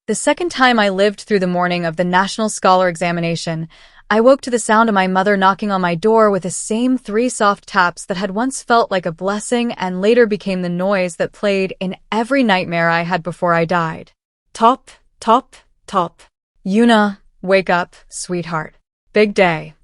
The second time I lived through the morning of the National Scholar examination, I woke to the sound of my mother knocking on my door with the same 3 soft taps that had once felt like a blessing and later became the noise that played in every nightmare I had before I died. Top, top, top. Yuna, wake up, sweetheart. Big day.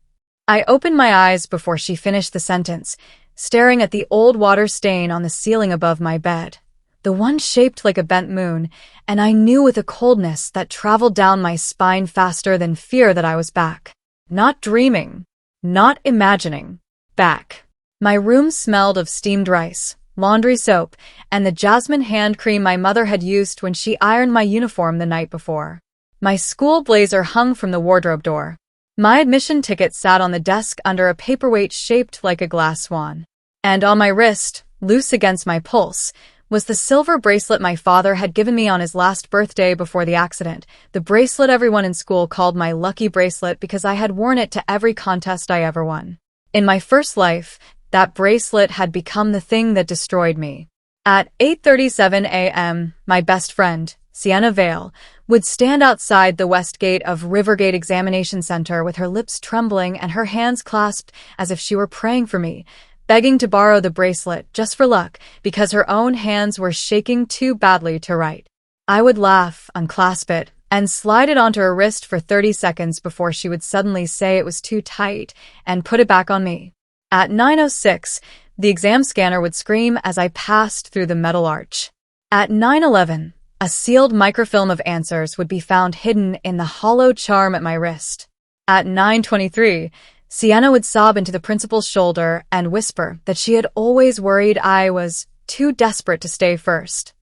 I opened my eyes before she finished the sentence, staring at the old water stain on the ceiling above my bed. The one shaped like a bent moon, and I knew with a coldness that traveled down my spine faster than fear that I was back. Not dreaming. Not imagining. Back. My room smelled of steamed rice, laundry soap, and the jasmine hand cream my mother had used when she ironed my uniform the night before. My school blazer hung from the wardrobe door. My admission ticket sat on the desk under a paperweight shaped like a glass swan. And on my wrist, loose against my pulse, was the silver bracelet my father had given me on his last birthday before the accident, the bracelet everyone in school called my lucky bracelet because I had worn it to every contest I ever won. In my first life, that bracelet had become the thing that destroyed me. At 8:37 a.m., my best friend, Sienna Vale, would stand outside the west gate of Rivergate Examination Center with her lips trembling and her hands clasped as if she were praying for me, begging to borrow the bracelet just for luck because her own hands were shaking too badly to write. I would laugh, unclasp it, and slide it onto her wrist for 30 seconds before she would suddenly say it was too tight and put it back on me. At 9:06, the exam scanner would scream as I passed through the metal arch. At 9:11, a sealed microfilm of answers would be found hidden in the hollow charm at my wrist. At 9:23, Sienna would sob into the principal's shoulder and whisper that she had always worried I was too desperate to stay first.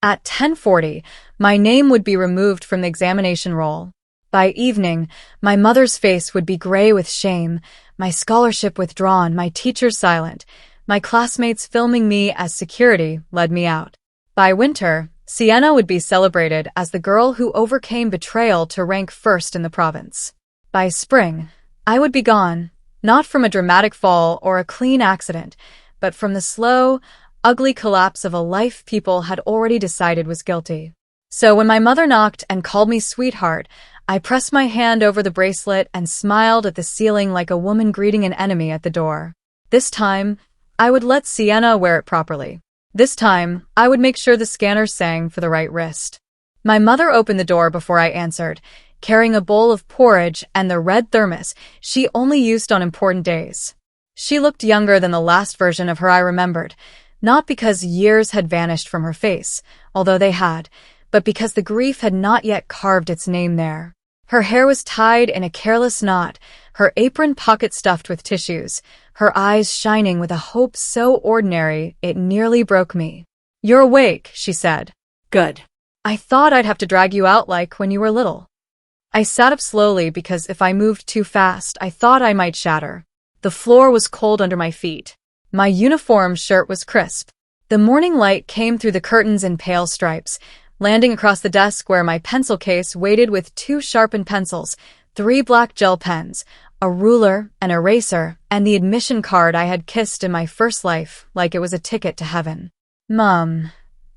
At 10:40, my name would be removed from the examination roll. By evening, my mother's face would be gray with shame, my scholarship withdrawn, my teachers silent, my classmates filming me as security led me out. By winter, Sienna would be celebrated as the girl who overcame betrayal to rank first in the province. By spring, I would be gone, not from a dramatic fall or a clean accident, but from the slow, ugly collapse of a life people had already decided was guilty. So when my mother knocked and called me sweetheart, I pressed my hand over the bracelet and smiled at the ceiling like a woman greeting an enemy at the door. This time, I would let Sienna wear it properly. This time, I would make sure the scanner sang for the right wrist. My mother opened the door before I answered, carrying a bowl of porridge and the red thermos she only used on important days. She looked younger than the last version of her I remembered, not because years had vanished from her face, although they had, but because the grief had not yet carved its name there. Her hair was tied in a careless knot, her apron pocket stuffed with tissues, her eyes shining with a hope so ordinary it nearly broke me. "You're awake," she said. "Good. I thought I'd have to drag you out like when you were little." I sat up slowly because if I moved too fast, I thought I might shatter. The floor was cold under my feet. My uniform shirt was crisp. The morning light came through the curtains in pale stripes, landing across the desk where my pencil case waited with 2 sharpened pencils, 3 black gel pens, a ruler, an eraser, and the admission card I had kissed in my first life like it was a ticket to heaven. "Mom,"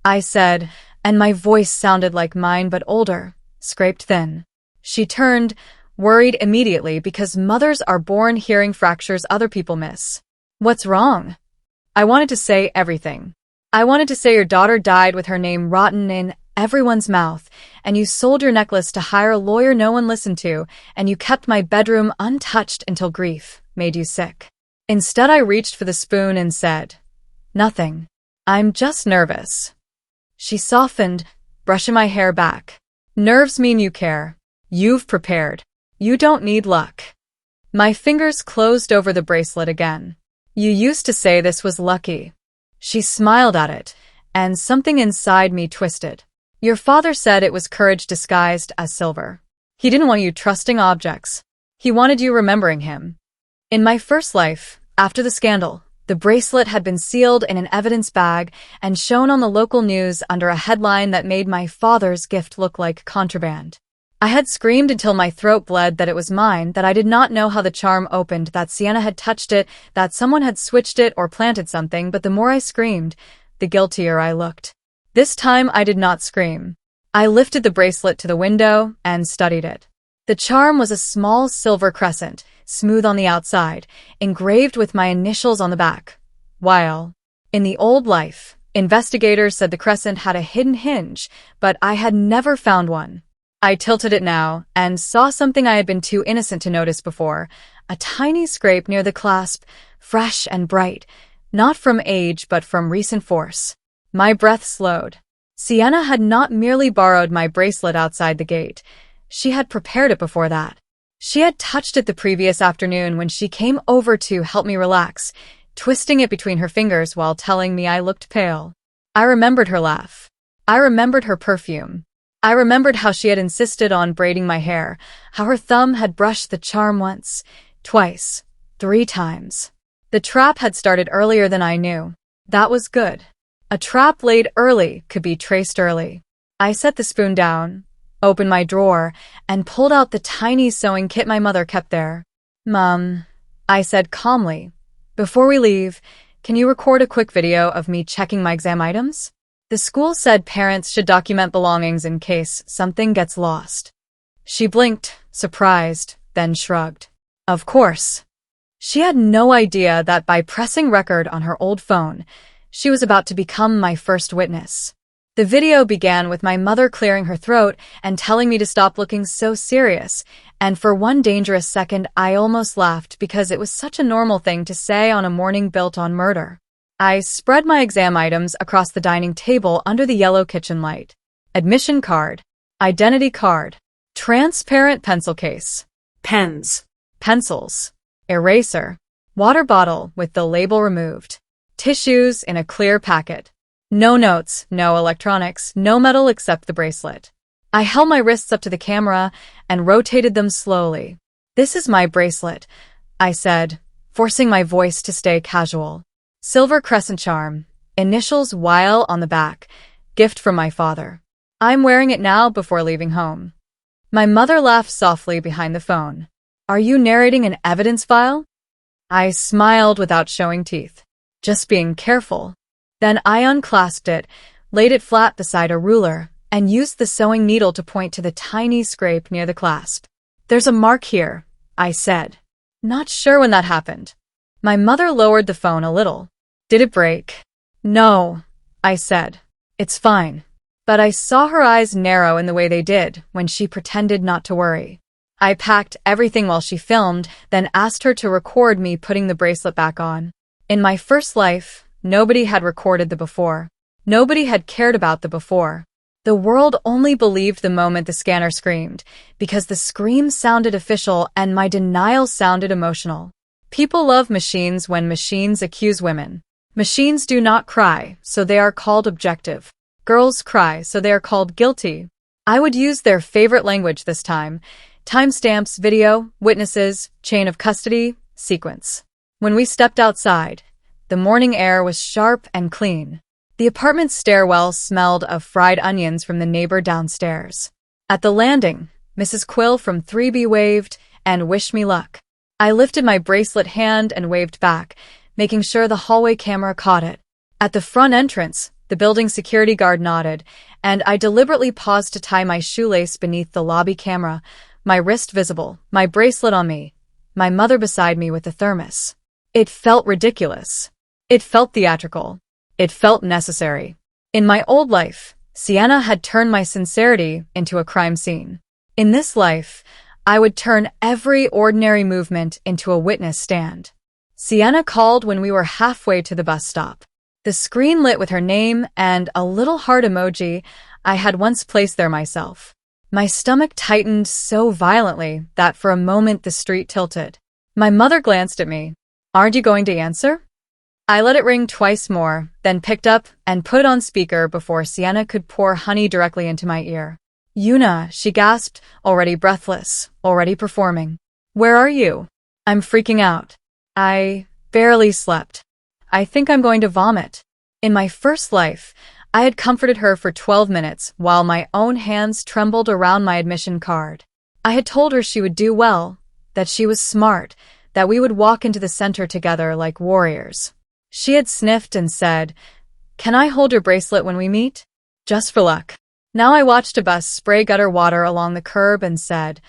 I said, and my voice sounded like mine but older, scraped thin. She turned, worried immediately because mothers are born hearing fractures other people miss. "What's wrong?" I wanted to say everything. I wanted to say your daughter died with her name rotten in everyone's mouth, and you sold your necklace to hire a lawyer no one listened to, and you kept my bedroom untouched until grief made you sick. Instead, I reached for the spoon and said, "Nothing. I'm just nervous." She softened, brushing my hair back. "Nerves mean you care. You've prepared. You don't need luck." My fingers closed over the bracelet again. "You used to say this was lucky." She smiled at it, and something inside me twisted. "Your father said it was courage disguised as silver. He didn't want you trusting objects. He wanted you remembering him." In my first life, after the scandal, the bracelet had been sealed in an evidence bag and shown on the local news under a headline that made my father's gift look like contraband. I had screamed until my throat bled that it was mine, that I did not know how the charm opened, that Sienna had touched it, that someone had switched it or planted something, but the more I screamed, the guiltier I looked. This time I did not scream. I lifted the bracelet to the window and studied it. The charm was a small silver crescent, smooth on the outside, engraved with my initials on the back. While, in the old life, investigators said the crescent had a hidden hinge, but I had never found one. I tilted it now and saw something I had been too innocent to notice before, a tiny scrape near the clasp, fresh and bright, not from age but from recent force. My breath slowed. Sienna had not merely borrowed my bracelet outside the gate. She had prepared it before that. She had touched it the previous afternoon when she came over to help me relax, twisting it between her fingers while telling me I looked pale. I remembered her laugh. I remembered her perfume. I remembered how she had insisted on braiding my hair, how her thumb had brushed the charm once, twice, 3 times. The trap had started earlier than I knew. That was good. A trap laid early could be traced early. I set the spoon down, opened my drawer, and pulled out the tiny sewing kit my mother kept there. "Mom," I said calmly, "before we leave, can you record a quick video of me checking my exam items? The school said parents should document belongings in case something gets lost." She blinked, surprised, then shrugged. Of course. She had no idea that by pressing record on her old phone, she was about to become my first witness. The video began with my mother clearing her throat and telling me to stop looking so serious, and for one dangerous second I almost laughed because it was such a normal thing to say on a morning built on murder. I spread my exam items across the dining table under the yellow kitchen light. Admission card, identity card, transparent pencil case, pens, pencils, eraser, water bottle with the label removed, tissues in a clear packet. No notes, no electronics, no metal except the bracelet. I held my wrists up to the camera and rotated them slowly. "This is my bracelet," I said, forcing my voice to stay casual. "Silver crescent charm, initials Weil on the back, gift from my father. I'm wearing it now before leaving home." My mother laughed softly behind the phone. "Are you narrating an evidence file?" I smiled without showing teeth. "Just being careful." Then I unclasped it, laid it flat beside a ruler, and used the sewing needle to point to the tiny scrape near the clasp. "There's a mark here," I said. "Not sure when that happened." My mother lowered the phone a little. "Did it break?" "No," I said. "It's fine." But I saw her eyes narrow in the way they did when she pretended not to worry. I packed everything while she filmed, then asked her to record me putting the bracelet back on. In my first life, nobody had recorded the before. Nobody had cared about the before. The world only believed the moment the scanner screamed, because the scream sounded official and my denial sounded emotional. People love machines when machines accuse women. Machines do not cry, so they are called objective. Girls cry, so they are called guilty. I would use their favorite language this time. Timestamps, video, witnesses, chain of custody, sequence. When we stepped outside, the morning air was sharp and clean. The apartment's stairwell smelled of fried onions from the neighbor downstairs. At the landing, Mrs. Quill from 3B waved and wished me luck. I lifted my bracelet hand and waved back, making sure the hallway camera caught it. At the front entrance, the building security guard nodded, and I deliberately paused to tie my shoelace beneath the lobby camera, my wrist visible, my bracelet on me, my mother beside me with the thermos. It felt ridiculous. It felt theatrical. It felt necessary. In my old life, Sienna had turned my sincerity into a crime scene. In this life, I would turn every ordinary movement into a witness stand. Sienna called when we were halfway to the bus stop. The screen lit with her name and a little heart emoji I had once placed there myself. My stomach tightened so violently that for a moment the street tilted. My mother glanced at me. "Aren't you going to answer?" I let it ring twice more, then picked up and put on speaker before Sienna could pour honey directly into my ear. "Yuna," she gasped, already breathless, already performing. "Where are you?" "I'm freaking out. I barely slept. I think I'm going to vomit." In my first life, I had comforted her for 12 minutes while my own hands trembled around my admission card. I had told her she would do well, that she was smart, that we would walk into the center together like warriors. She had sniffed and said, "Can I hold your bracelet when we meet?" "Just for luck." Now I watched a bus spray gutter water along the curb and said,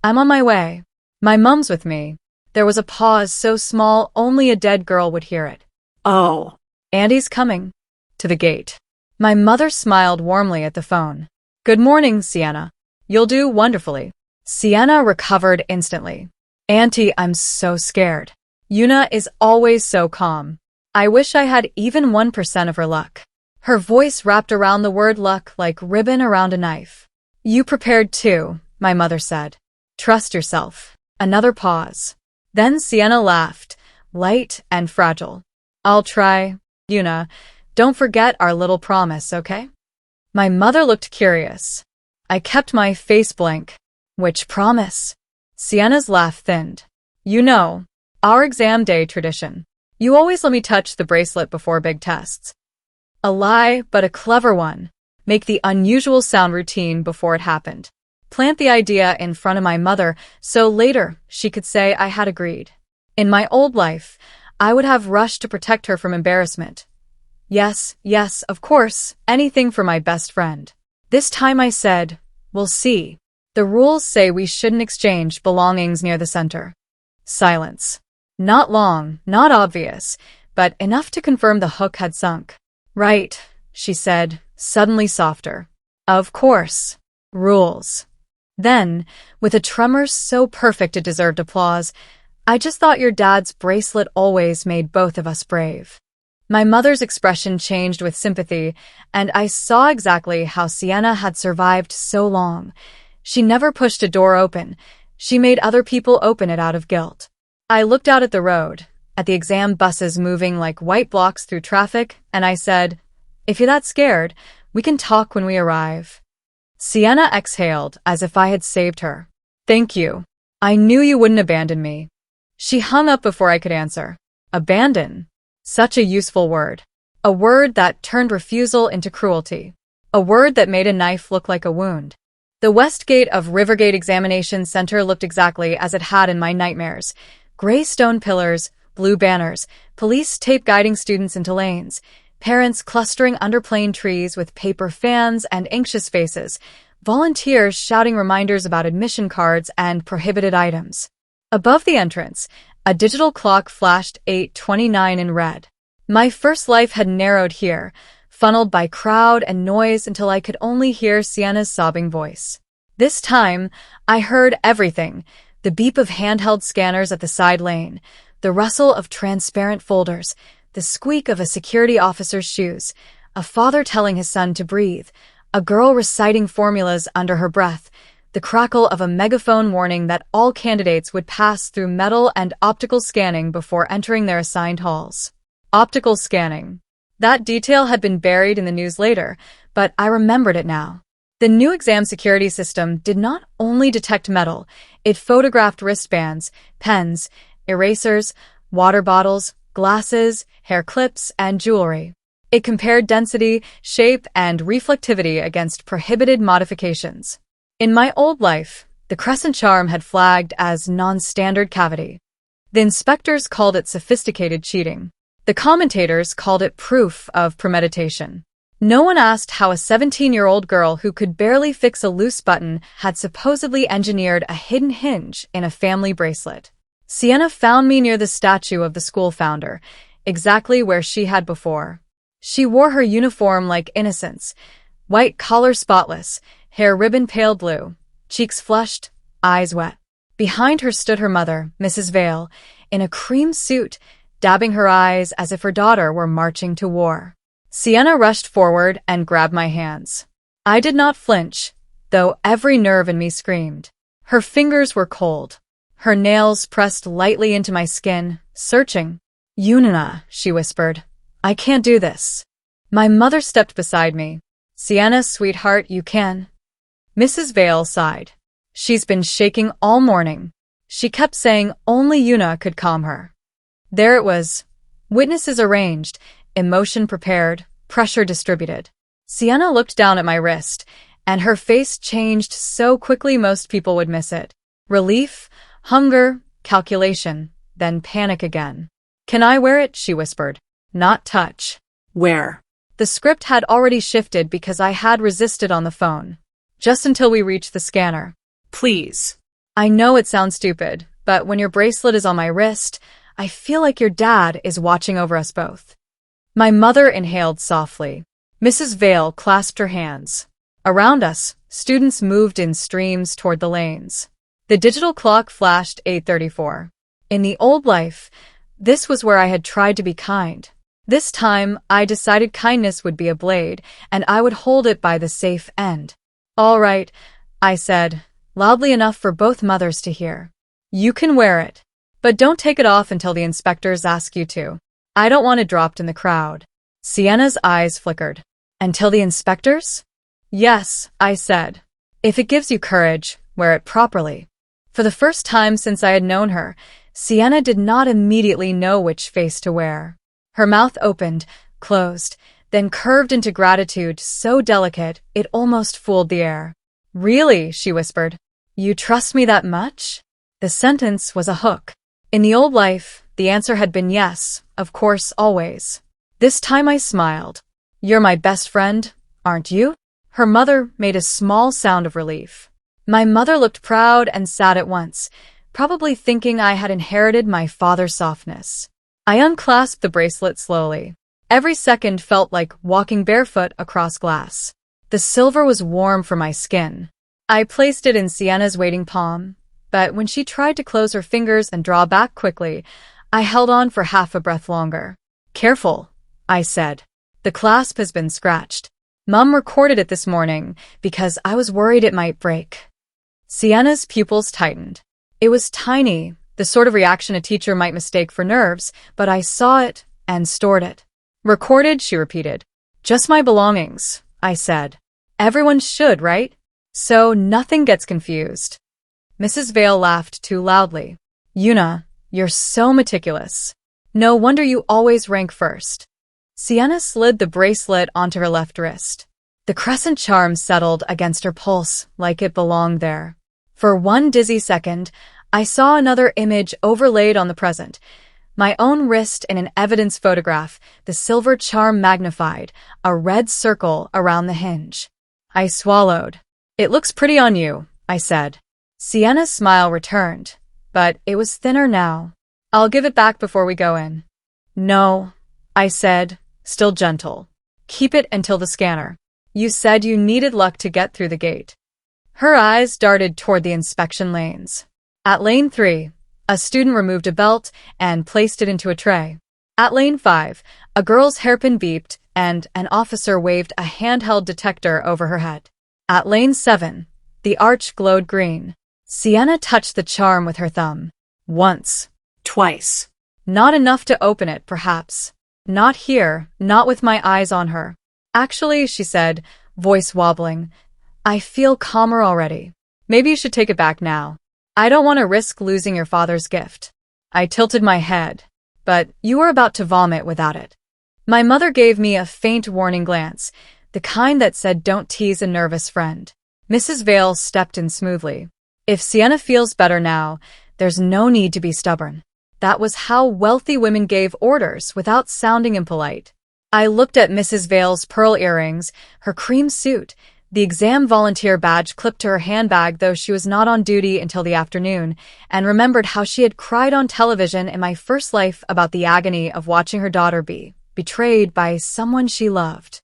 I'm on my way. My mum's with me. There was a pause so small only a dead girl would hear it. Oh. Andy's coming. To the gate. My mother smiled warmly at the phone. Good morning, Sienna. You'll do wonderfully. Sienna recovered instantly. Auntie, I'm so scared. Yuna is always so calm. I wish I had even 1% of her luck. Her voice wrapped around the word luck like ribbon around a knife. You prepared too, my mother said. Trust yourself. Another pause. Then Sienna laughed, light and fragile. I'll try, Yuna. Don't forget our little promise, okay? My mother looked curious. I kept my face blank. Which promise? Sienna's laugh thinned. You know, our exam day tradition. You always let me touch the bracelet before big tests. A lie, but a clever one. Make the unusual sound routine before it happened. Plant the idea in front of my mother so later she could say I had agreed. In my old life, I would have rushed to protect her from embarrassment. Yes, of course, anything for my best friend. This time I said, we'll see. The rules say we shouldn't exchange belongings near the center. Silence. Not long, not obvious, but enough to confirm the hook had sunk. Right, she said, suddenly softer. Of course. Rules. Then, with a tremor so perfect it deserved applause, I just thought your dad's bracelet always made both of us brave. My mother's expression changed with sympathy, and I saw exactly how Sienna had survived so long. She never pushed a door open. She made other people open it out of guilt. I looked out at the road, at the exam buses moving like white blocks through traffic, and I said, if you're that scared, we can talk when we arrive. Sienna exhaled as if I had saved her. Thank you. I knew you wouldn't abandon me. She hung up before I could answer. Abandon. Such a useful word. A word that turned refusal into cruelty. A word that made a knife look like a wound. The west gate of Rivergate Examination Center looked exactly as it had in my nightmares. Gray stone pillars, blue banners, police tape guiding students into lanes, parents clustering under plane trees with paper fans and anxious faces, volunteers shouting reminders about admission cards and prohibited items. Above the entrance, a digital clock flashed 8:29 in red. My first life had narrowed here, funneled by crowd and noise until I could only hear Sienna's sobbing voice. This time, I heard everything: the beep of handheld scanners at the side lane, the rustle of transparent folders, the squeak of a security officer's shoes, a father telling his son to breathe, a girl reciting formulas under her breath, the crackle of a megaphone warning that all candidates would pass through metal and optical scanning before entering their assigned halls. Optical scanning. That detail had been buried in the news later, but I remembered it now. The new exam security system did not only detect metal, it photographed wristbands, pens, erasers, water bottles, glasses, hair clips, and jewelry. It compared density, shape, and reflectivity against prohibited modifications. In my old life, the crescent charm had flagged as non-standard cavity. The inspectors called it sophisticated cheating. The commentators called it proof of premeditation. No one asked how a 17-year-old girl who could barely fix a loose button had supposedly engineered a hidden hinge in a family bracelet. Sienna found me near the statue of the school founder, exactly where she had before. She wore her uniform like innocence, white collar spotless, hair ribbon pale blue, cheeks flushed, eyes wet. Behind her stood her mother, Mrs. Vale, in a cream suit, dabbing her eyes as if her daughter were marching to war. Sienna rushed forward and grabbed my hands. I did not flinch, though every nerve in me screamed. Her fingers were cold. Her nails pressed lightly into my skin, searching. Yuna, she whispered. I can't do this. My mother stepped beside me. Sienna, sweetheart, you can. Mrs. Vale sighed. She's been shaking all morning. She kept saying only Yuna could calm her. There it was. Witnesses arranged, emotion prepared, pressure distributed. Sienna looked down at my wrist, and her face changed so quickly most people would miss it. Relief, hunger, calculation, then panic again. Can I wear it? She whispered. Not touch. Where? The script had already shifted because I had resisted on the phone. Just until we reached the scanner. Please. I know it sounds stupid, but when your bracelet is on my wrist, I feel like your dad is watching over us both. My mother inhaled softly. Mrs. Vale clasped her hands. Around us, students moved in streams toward the lanes. The digital clock flashed 8:34. In the old life, this was where I had tried to be kind. This time, I decided kindness would be a blade, and I would hold it by the safe end. All right, I said, loudly enough for both mothers to hear. You can wear it, but don't take it off until the inspectors ask you to. I don't want it dropped in the crowd. Sienna's eyes flickered. Until the inspectors? Yes, I said. If it gives you courage, wear it properly. For the first time since I had known her, Sienna did not immediately know which face to wear. Her mouth opened, closed, then curved into gratitude so delicate it almost fooled the air. Really, she whispered. You trust me that much? The sentence was a hook. In the old life, the answer had been yes, of course, always. This time I smiled. You're my best friend, aren't you? Her mother made a small sound of relief. My mother looked proud and sad at once, probably thinking I had inherited my father's softness. I unclasped the bracelet slowly. Every second felt like walking barefoot across glass. The silver was warm for my skin. I placed it in Sienna's waiting palm, but when she tried to close her fingers and draw back quickly, I held on for half a breath longer. Careful, I said. The clasp has been scratched. Mum recorded it this morning because I was worried it might break. Sienna's pupils tightened. It was tiny, the sort of reaction a teacher might mistake for nerves, but I saw it and stored it. Recorded, she repeated. Just my belongings, I said. Everyone should, right? So nothing gets confused. Mrs. Vale laughed too loudly. Yuna, you're so meticulous. No wonder you always rank first. Sienna slid the bracelet onto her left wrist. The crescent charm settled against her pulse like it belonged there. For one dizzy second, I saw another image overlaid on the present. My own wrist in an evidence photograph, the silver charm magnified, a red circle around the hinge. I swallowed. It looks pretty on you, I said. Sienna's smile returned, but it was thinner now. I'll give it back before we go in. No, I said, still gentle. Keep it until the scanner. You said you needed luck to get through the gate. Her eyes darted toward the inspection lanes. At lane 3, a student removed a belt and placed it into a tray. At lane 5, a girl's hairpin beeped and an officer waved a handheld detector over her head. At lane 7, the arch glowed green. Sienna touched the charm with her thumb. Once. Twice. Not enough to open it, perhaps. Not here, not with my eyes on her. Actually, she said, voice wobbling, I feel calmer already. Maybe you should take it back now. I don't want to risk losing your father's gift. I tilted my head, but you were about to vomit without it. My mother gave me a faint warning glance, the kind that said don't tease a nervous friend. Mrs. Vale stepped in smoothly. If Sienna feels better now, there's no need to be stubborn. That was how wealthy women gave orders without sounding impolite. I looked at Mrs. Vale's pearl earrings, her cream suit, the exam volunteer badge clipped to her handbag though she was not on duty until the afternoon, and remembered how she had cried on television in my first life about the agony of watching her daughter be betrayed by someone she loved.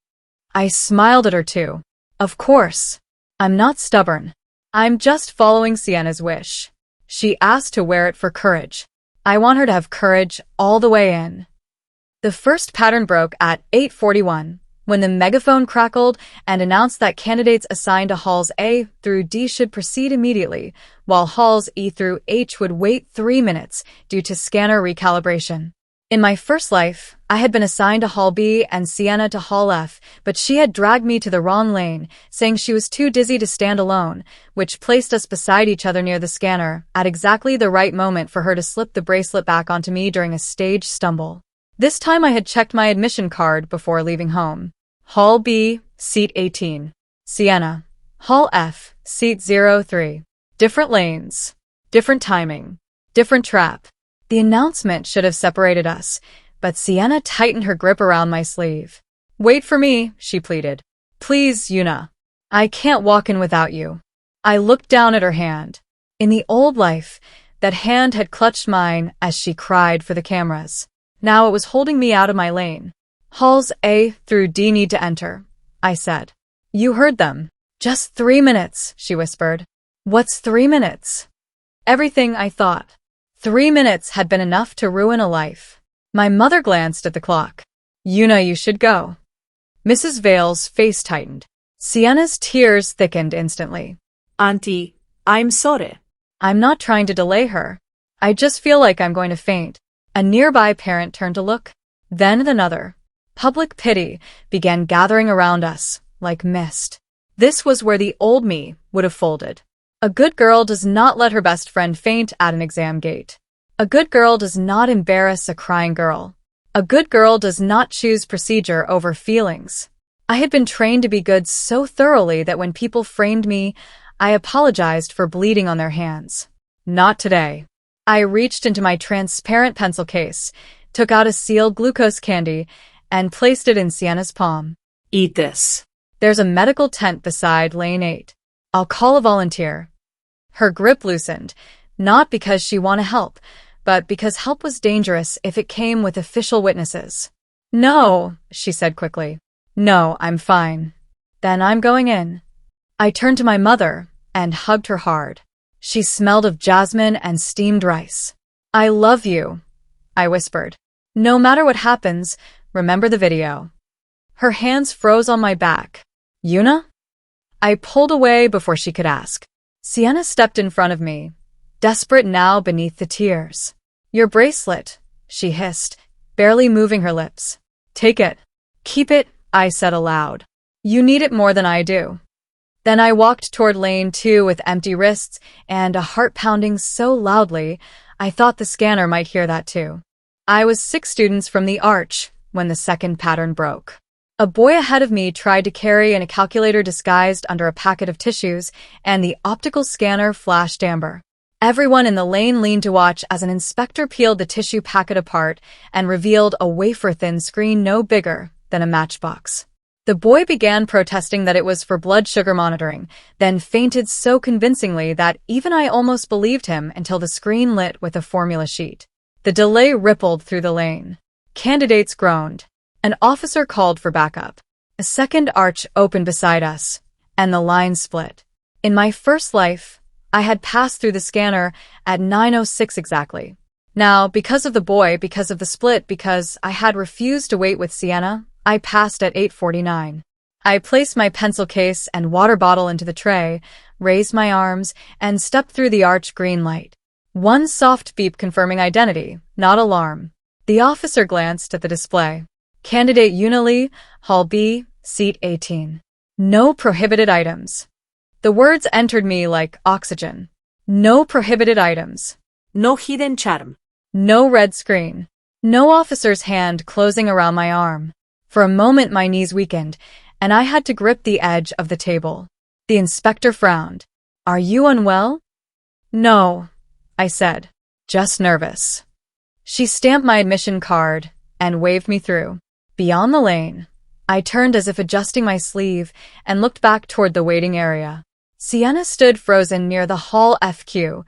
I smiled at her too. Of course. I'm not stubborn. I'm just following Sienna's wish. She asked to wear it for courage. I want her to have courage all the way in. The first pattern broke at 8:41, when the megaphone crackled and announced that candidates assigned to halls A through D should proceed immediately, while halls E through H would wait 3 minutes due to scanner recalibration. In my first life, I had been assigned to Hall B and Sienna to Hall F, but she had dragged me to the wrong lane, saying she was too dizzy to stand alone, which placed us beside each other near the scanner, at exactly the right moment for her to slip the bracelet back onto me during a staged stumble. This time I had checked my admission card before leaving home. Hall B, seat 18. Sienna. Hall F, seat 03. Different lanes. Different timing. Different trap. The announcement should have separated us, but Sienna tightened her grip around my sleeve. Wait for me, she pleaded. Please, Yuna. I can't walk in without you. I looked down at her hand. In the old life, that hand had clutched mine as she cried for the cameras. Now it was holding me out of my lane. Halls A through D need to enter, I said. You heard them. Just 3 minutes, she whispered. What's 3 minutes? Everything, I thought. 3 minutes had been enough to ruin a life. My mother glanced at the clock. Yuna, you should go. Mrs. Vale's face tightened. Sienna's tears thickened instantly. Auntie, I'm sorry. I'm not trying to delay her. I just feel like I'm going to faint. A nearby parent turned to look. Then another. Public pity began gathering around us, like mist. This was where the old me would have folded. A good girl does not let her best friend faint at an exam gate. A good girl does not embarrass a crying girl. A good girl does not choose procedure over feelings. I had been trained to be good so thoroughly that when people framed me, I apologized for bleeding on their hands. Not today. I reached into my transparent pencil case, took out a sealed glucose candy, and placed it in Sienna's palm. Eat this. There's a medical tent beside lane 8. I'll call a volunteer. Her grip loosened, not because she wanted help, but because help was dangerous if it came with official witnesses. No, she said quickly. No, I'm fine. Then I'm going in. I turned to my mother and hugged her hard. She smelled of jasmine and steamed rice. I love you, I whispered. No matter what happens, remember the video. Her hands froze on my back. Yuna? I pulled away before she could ask. Sienna stepped in front of me, desperate now beneath the tears. Your bracelet, she hissed, barely moving her lips. Take it. Keep it, I said aloud. You need it more than I do. Then I walked toward lane 2 with empty wrists and a heart pounding so loudly, I thought the scanner might hear that too. I was 6 students from the arch when the second pattern broke. A boy ahead of me tried to carry in a calculator disguised under a packet of tissues, and the optical scanner flashed amber. Everyone in the lane leaned to watch as an inspector peeled the tissue packet apart and revealed a wafer-thin screen no bigger than a matchbox. The boy began protesting that it was for blood sugar monitoring, then fainted so convincingly that even I almost believed him until the screen lit with a formula sheet. The delay rippled through the lane. Candidates groaned. An officer called for backup. A second arch opened beside us, and the line split. In my first life, I had passed through the scanner at 9:06 exactly. Now, because of the boy, because of the split, because I had refused to wait with Sienna, I passed at 8:49. I placed my pencil case and water bottle into the tray, raised my arms, and stepped through the arch green light. One soft beep confirming identity, not alarm. The officer glanced at the display. Candidate Yuna Lee, Hall B, Seat 18. No prohibited items. The words entered me like oxygen. No prohibited items. No hidden charm. No red screen. No officer's hand closing around my arm. For a moment my knees weakened, and I had to grip the edge of the table. The inspector frowned. Are you unwell? No, I said. Just nervous. She stamped my admission card and waved me through. Beyond the lane, I turned as if adjusting my sleeve and looked back toward the waiting area. Sienna stood frozen near the Hall FQ,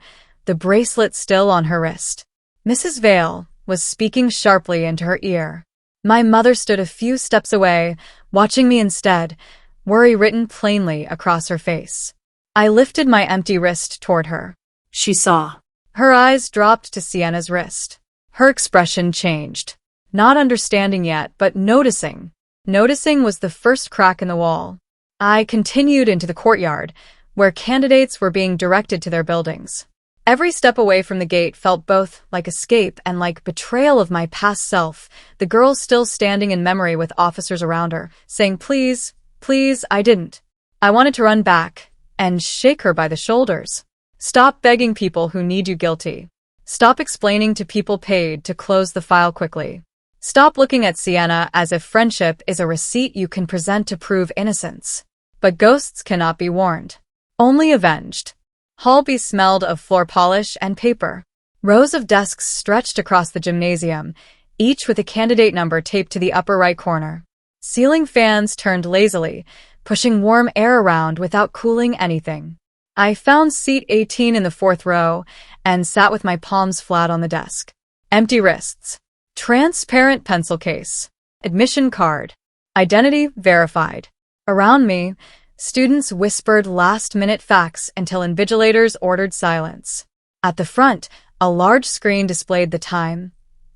the bracelet still on her wrist. Mrs. Vale was speaking sharply into her ear. My mother stood a few steps away, watching me instead, worry written plainly across her face. I lifted my empty wrist toward her. She saw. Her eyes dropped to Sienna's wrist. Her expression changed. Not understanding yet, but noticing. Noticing was the first crack in the wall. I continued into the courtyard, where candidates were being directed to their buildings. Every step away from the gate felt both like escape and like betrayal of my past self, the girl still standing in memory with officers around her, saying, please, please, I didn't. I wanted to run back and shake her by the shoulders. Stop begging people who need you guilty. Stop explaining to people paid to close the file quickly. Stop looking at Sienna as if friendship is a receipt you can present to prove innocence. But ghosts cannot be warned. Only avenged. Hall B smelled of floor polish and paper. Rows of desks stretched across the gymnasium, each with a candidate number taped to the upper right corner. Ceiling fans turned lazily, pushing warm air around without cooling anything. I found seat 18 in the fourth row and sat with my palms flat on the desk. Empty wrists. Transparent pencil case. Admission card. Identity verified. Around me, students whispered last-minute facts until invigilators ordered silence. At the front, a large screen displayed the time,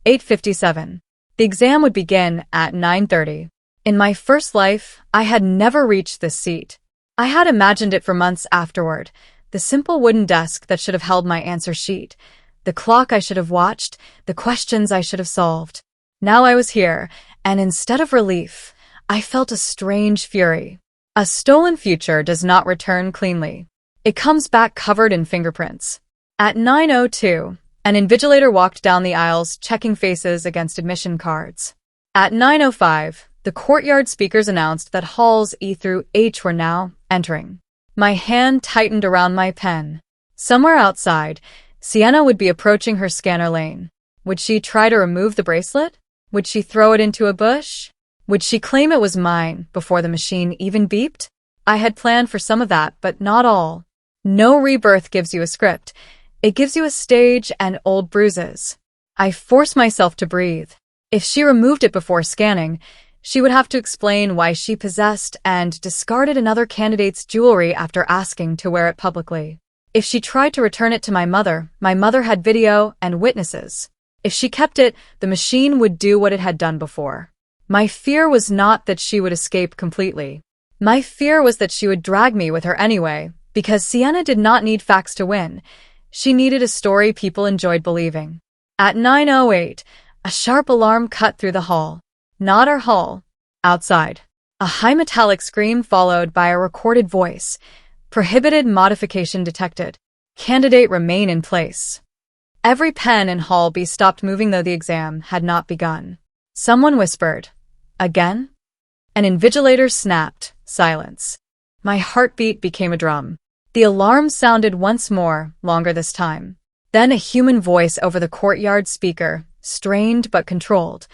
8:57. The exam would begin at 9:30. In my first life, I had never reached this seat. I had imagined it for months afterward, the simple wooden desk that should have held my answer sheet, the clock I should have watched, the questions I should have solved. Now I was here, and instead of relief, I felt a strange fury. A stolen future does not return cleanly. It comes back covered in fingerprints. At 9:02, an invigilator walked down the aisles, checking faces against admission cards. At 9:05, the courtyard speakers announced that halls E through H were now entering. My hand tightened around my pen. Somewhere outside, Sienna would be approaching her scanner lane. Would she try to remove the bracelet? Would she throw it into a bush? Would she claim it was mine before the machine even beeped? I had planned for some of that, but not all. No rebirth gives you a script. It gives you a stage and old bruises. I forced myself to breathe. If she removed it before scanning, she would have to explain why she possessed and discarded another candidate's jewelry after asking to wear it publicly. If she tried to return it to my mother had video and witnesses. If she kept it, the machine would do what it had done before. My fear was not that she would escape completely. My fear was that she would drag me with her anyway, because Sienna did not need facts to win. She needed a story people enjoyed believing. At 9:08, a sharp alarm cut through the hall. Not our hall. Outside. A high metallic scream followed by a recorded voice. Prohibited modification detected. Candidate remain in place. Every pen in Hall B stopped moving though the exam had not begun. Someone whispered, "Again?" An invigilator snapped. Silence. My heartbeat became a drum. The alarm sounded once more, longer this time. Then a human voice over the courtyard speaker, strained but controlled.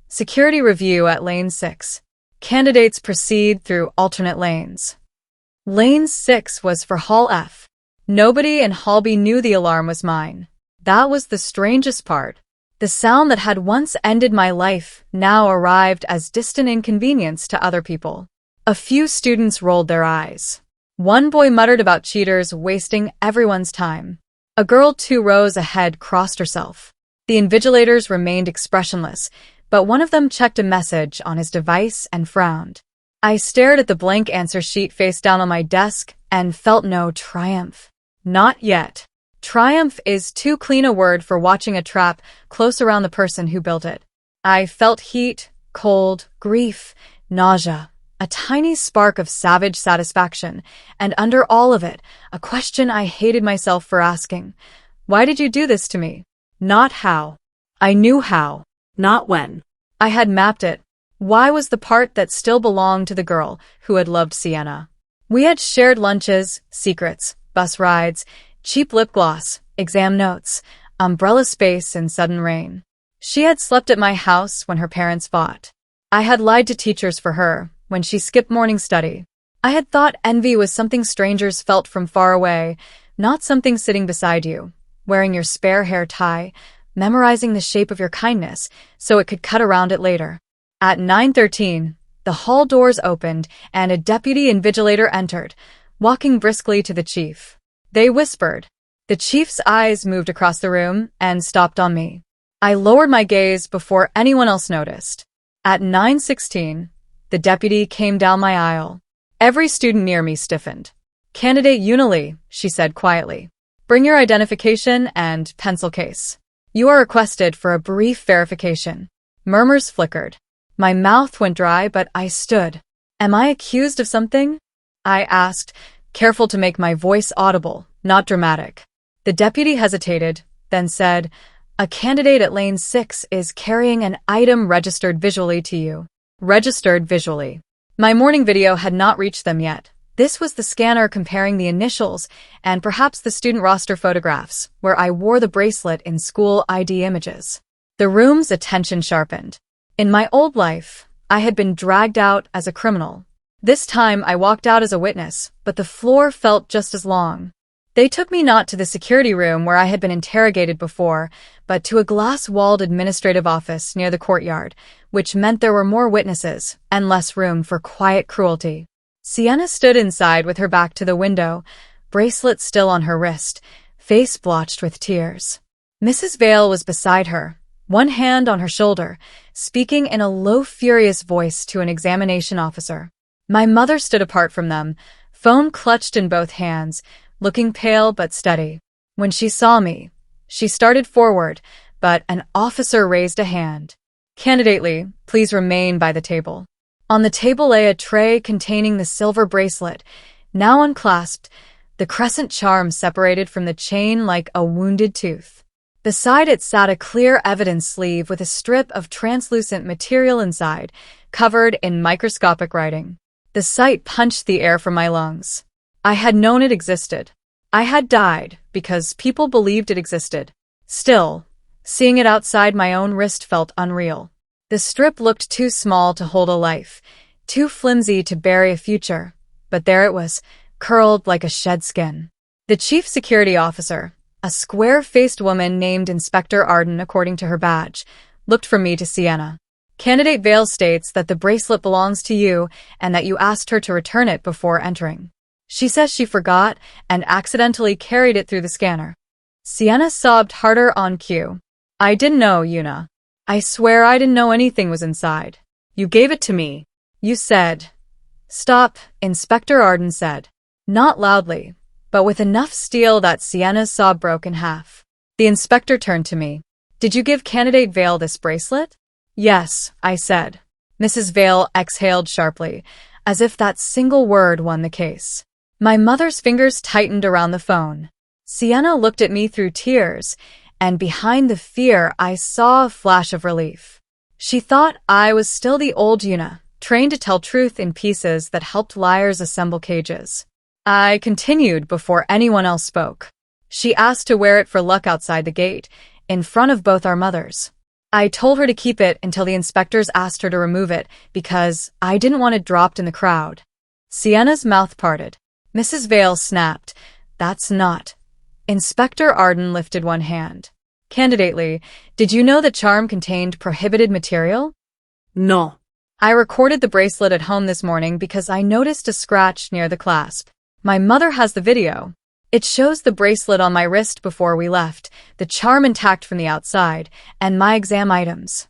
Security review at lane 6. Candidates proceed through alternate lanes. Lane 6 was for Hall F. Nobody in Hall B knew the alarm was mine. That was the strangest part. The sound that had once ended my life now arrived as distant inconvenience to other people. A few students rolled their eyes. One boy muttered about cheaters wasting everyone's time. A girl 2 rows ahead crossed herself. The invigilators remained expressionless, but one of them checked a message on his device and frowned. I stared at the blank answer sheet face down on my desk and felt no triumph. Not yet. Triumph is too clean a word for watching a trap close around the person who built it. I felt heat, cold, grief, nausea, a tiny spark of savage satisfaction, and under all of it, a question I hated myself for asking. Why did you do this to me? Not how. I knew how. Not when. I had mapped it. Why was the part that still belonged to the girl who had loved Sienna? We had shared lunches, secrets, bus rides, cheap lip gloss, exam notes, umbrella space in sudden rain. She had slept at my house when her parents fought. I had lied to teachers for her when she skipped morning study. I had thought envy was something strangers felt from far away, not something sitting beside you, wearing your spare hair tie, memorizing the shape of your kindness so it could cut around it later. At 9:13, the hall doors opened and a deputy invigilator entered, walking briskly to the chief. They whispered. The chief's eyes moved across the room and stopped on me. I lowered my gaze before anyone else noticed. At 9:16, the deputy came down my aisle. Every student near me stiffened. "Candidate Unili," she said quietly. "Bring your identification and pencil case. You are requested for a brief verification." Murmurs flickered. My mouth went dry, but I stood. "Am I accused of something?" I asked, careful to make my voice audible, not dramatic. The deputy hesitated, then said, "A candidate at lane 6 is carrying an item registered visually to you." Registered visually. My morning video had not reached them yet. This was the scanner comparing the initials and perhaps the student roster photographs, where I wore the bracelet in school ID images. The room's attention sharpened. In my old life, I had been dragged out as a criminal. This time I walked out as a witness, but the floor felt just as long. They took me not to the security room where I had been interrogated before, but to a glass-walled administrative office near the courtyard, which meant there were more witnesses and less room for quiet cruelty. Sienna stood inside with her back to the window, bracelet still on her wrist, face blotched with tears. Mrs. Vale was beside her, one hand on her shoulder, speaking in a low, furious voice to an examination officer. My mother stood apart from them, phone clutched in both hands, looking pale but steady. When she saw me, she started forward, but an officer raised a hand. "Candidate, please remain by the table." On the table lay a tray containing the silver bracelet, now unclasped, the crescent charm separated from the chain like a wounded tooth. Beside it sat a clear evidence sleeve with a strip of translucent material inside, covered in microscopic writing. The sight punched the air from my lungs. I had known it existed. I had died because people believed it existed. Still, seeing it outside my own wrist felt unreal. The strip looked too small to hold a life, too flimsy to bury a future, but there it was, curled like a shed skin. The chief security officer, a square-faced woman named Inspector Arden according to her badge, looked from me to Sienna. "Candidate Vale states that the bracelet belongs to you and that you asked her to return it before entering. She says she forgot and accidentally carried it through the scanner." Sienna sobbed harder on cue. "I didn't know, Yuna. I swear I didn't know anything was inside. You gave it to me. You said." "Stop," Inspector Arden said. Not loudly, but with enough steel that Sienna's sob broke in half. The inspector turned to me. "Did you give Candidate Vale this bracelet?" "Yes," I said. Mrs. Vale exhaled sharply, as if that single word won the case. My mother's fingers tightened around the phone. Sienna looked at me through tears, and behind the fear I saw a flash of relief. She thought I was still the old Yuna, trained to tell truth in pieces that helped liars assemble cages. I continued before anyone else spoke. She asked to wear it for luck outside the gate, in front of both our mothers. I told her to keep it until the inspectors asked her to remove it because I didn't want it dropped in the crowd. Sienna's mouth parted. Mrs. Vale snapped, "That's not." Inspector Arden lifted one hand. "Candidate, did you know the charm contained prohibited material?" No. "I recorded the bracelet at home this morning because I noticed a scratch near the clasp. My mother has the video. It shows the bracelet on my wrist before we left, the charm intact from the outside, and my exam items."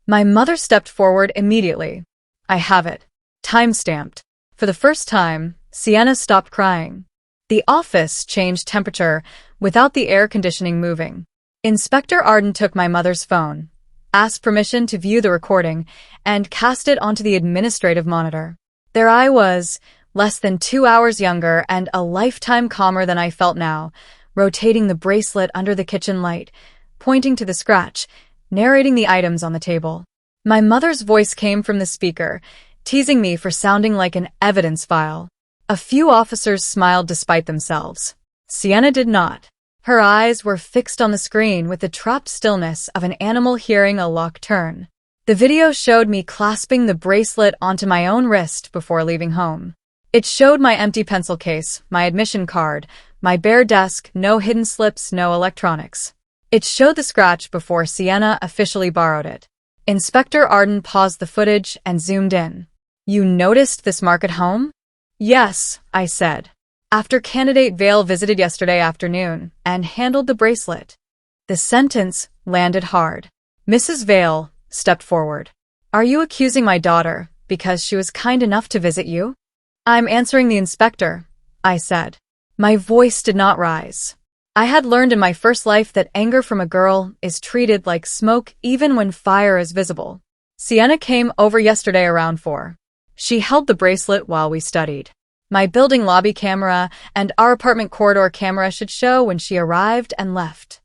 My mother stepped forward immediately. "I have it. Time-stamped." For the first time, Sienna stopped crying. The office changed temperature without the air conditioning moving. Inspector Arden took my mother's phone, asked permission to view the recording, and cast it onto the administrative monitor. There I was, less than 2 hours younger and a lifetime calmer than I felt now, rotating the bracelet under the kitchen light, pointing to the scratch, narrating the items on the table. My mother's voice came from the speaker, teasing me for sounding like an evidence file. A few officers smiled despite themselves. Sienna did not. Her eyes were fixed on the screen with the trapped stillness of an animal hearing a lock turn. The video showed me clasping the bracelet onto my own wrist before leaving home. It showed my empty pencil case, my admission card, my bare desk, no hidden slips, no electronics. It showed the scratch before Sienna officially borrowed it. Inspector Arden paused the footage and zoomed in. "You noticed this mark at home?" "Yes," I said. "After Candidate Vale visited yesterday afternoon and handled the bracelet." The sentence landed hard. Mrs. Vale stepped forward. "Are you accusing my daughter because she was kind enough to visit you?" "I'm answering the inspector," I said. My voice did not rise. I had learned in my first life that anger from a girl is treated like smoke even when fire is visible. Sienna came over yesterday around 4. She held the bracelet while we studied. My building lobby camera and our apartment corridor camera should show when she arrived and left.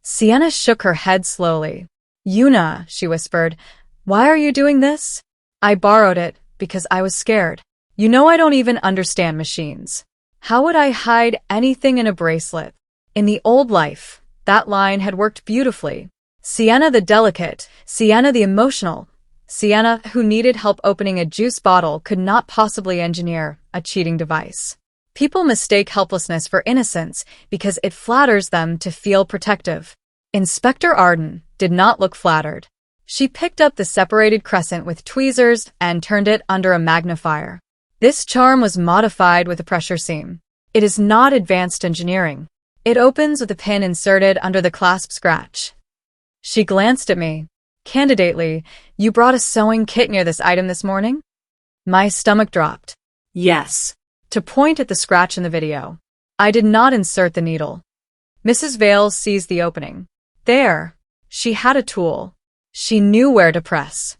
Sienna shook her head slowly. "Yuna," she whispered, "why are you doing this?" "I borrowed it because I was scared. You know I don't even understand machines. How would I hide anything in a bracelet?" In the old life, that line had worked beautifully. Sienna the delicate, Sienna the emotional, Sienna, who needed help opening a juice bottle, could not possibly engineer a cheating device. People mistake helplessness for innocence because it flatters them to feel protective. Inspector Arden did not look flattered. She picked up the separated crescent with tweezers and turned it under a magnifier. This charm was modified with a pressure seam. It is not advanced engineering. It opens with a pin inserted under the clasp scratch. She glanced at me. Candidately, you brought a sewing kit near this item this morning? My stomach dropped. Yes. To point at the scratch in the video. I did not insert the needle. Mrs. Vale seized the opening. There. She had a tool. She knew where to press.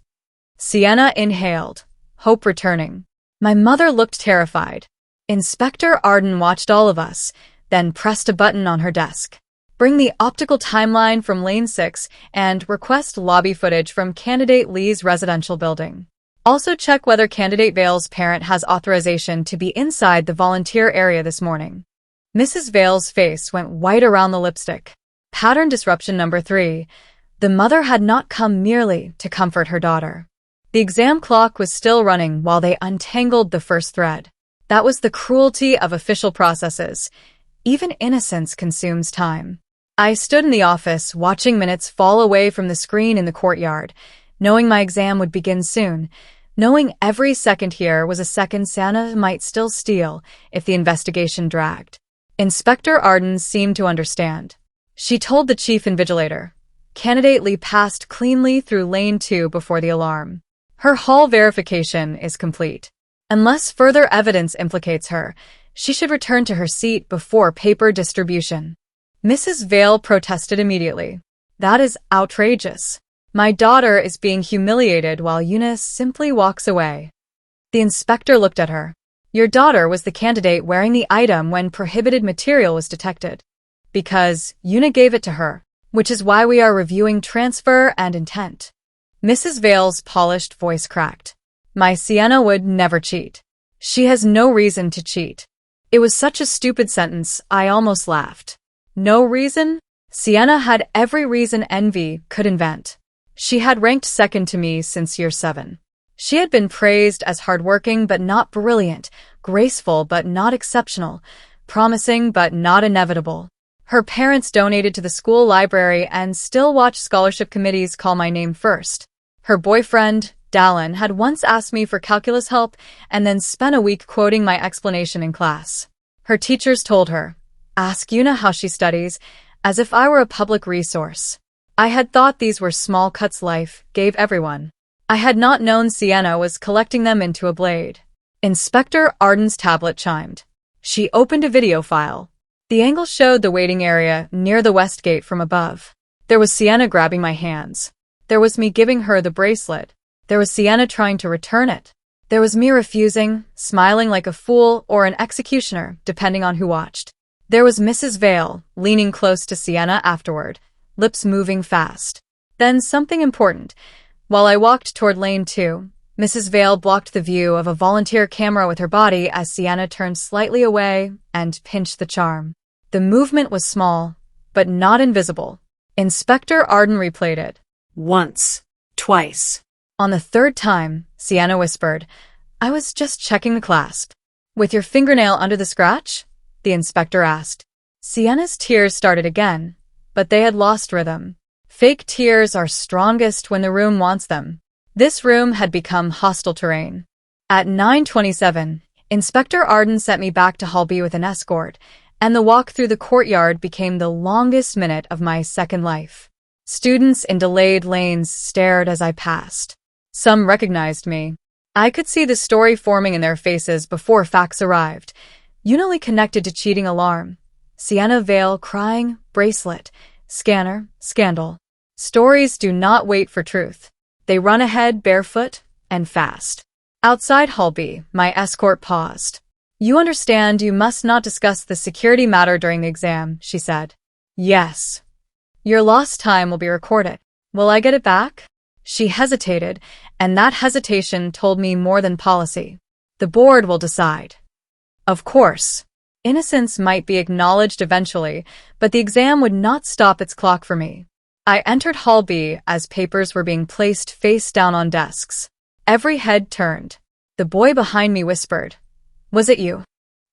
Sienna inhaled, hope returning. My mother looked terrified. Inspector Arden watched all of us, then pressed a button on her desk. Bring the optical timeline from Lane 6 and request lobby footage from Candidate Lee's residential building. Also check whether Candidate Vale's parent has authorization to be inside the volunteer area this morning. Mrs. Vale's face went white around the lipstick. Pattern disruption number 3. The mother had not come merely to comfort her daughter. The exam clock was still running while they untangled the first thread. That was the cruelty of official processes. Even innocence consumes time. I stood in the office, watching minutes fall away from the screen in the courtyard, knowing my exam would begin soon, knowing every second here was a second Santa might still steal if the investigation dragged. Inspector Arden seemed to understand. She told the chief invigilator. Candidate Lee passed cleanly through lane 2 before the alarm. Her hall verification is complete. Unless further evidence implicates her, she should return to her seat before paper distribution. Mrs. Vale protested immediately. That is outrageous. My daughter is being humiliated while Eunice simply walks away. The inspector looked at her. Your daughter was the candidate wearing the item when prohibited material was detected. Because Una gave it to her, which is why we are reviewing transfer and intent. Mrs. Vale's polished voice cracked. My Sienna would never cheat. She has no reason to cheat. It was such a stupid sentence, I almost laughed. No reason? Sienna had every reason envy could invent. She had ranked second to me since year 7. She had been praised as hardworking but not brilliant, graceful but not exceptional, promising but not inevitable. Her parents donated to the school library and still watch scholarship committees call my name first. Her boyfriend, Dallin, had once asked me for calculus help and then spent a week quoting my explanation in class. Her teachers told her, ask Una how she studies, as if I were a public resource. I had thought these were small cuts life gave everyone. I had not known Sienna was collecting them into a blade. Inspector Arden's tablet chimed. She opened a video file. The angle showed the waiting area near the west gate from above. There was Sienna grabbing my hands. There was me giving her the bracelet. There was Sienna trying to return it. There was me refusing, smiling like a fool or an executioner, depending on who watched. There was Mrs. Vale, leaning close to Sienna afterward, lips moving fast. Then something important. While I walked toward lane 2, Mrs. Vale blocked the view of a volunteer camera with her body as Sienna turned slightly away and pinched the charm. The movement was small, but not invisible. Inspector Arden replayed it. Once. Twice. On the third time, Sienna whispered, I was just checking the clasp. With your fingernail under the scratch? The inspector asked. Sienna's tears started again, but they had lost rhythm. Fake tears are strongest when the room wants them. This room had become hostile terrain. At 9:27, Inspector Arden sent me back to Hall B with an escort, and the walk through the courtyard became the longest minute of my second life. Students in delayed lanes stared as I passed. Some recognized me. I could see the story forming in their faces before facts arrived. Unily connected to cheating alarm. Sienna Vale crying, bracelet, scanner, scandal. Stories do not wait for truth. They run ahead barefoot and fast. Outside Hall B, my escort paused. You understand you must not discuss the security matter during the exam, she said. Yes. Your lost time will be recorded. Will I get it back? She hesitated, and that hesitation told me more than policy. The board will decide. Of course. Innocence might be acknowledged eventually, but the exam would not stop its clock for me. I entered Hall B as papers were being placed face down on desks. Every head turned. The boy behind me whispered, "Was it you?"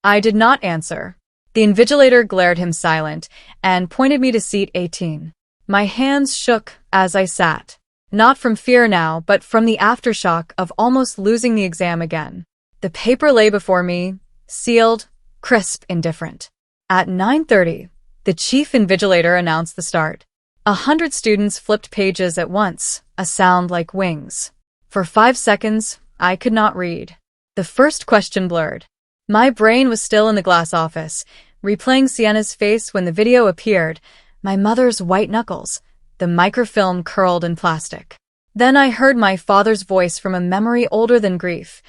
I did not answer. The invigilator glared him silent and pointed me to seat 18. My hands shook as I sat. Not from fear now, but from the aftershock of almost losing the exam again. The paper lay before me, sealed, crisp, indifferent. At 9:30, the chief invigilator announced the start. 100 students flipped pages at once, a sound like wings. For 5 seconds, I could not read. The first question blurred. My brain was still in the glass office, replaying Sienna's face when the video appeared, my mother's white knuckles, the microfilm curled in plastic. Then I heard my father's voice from a memory older than grief,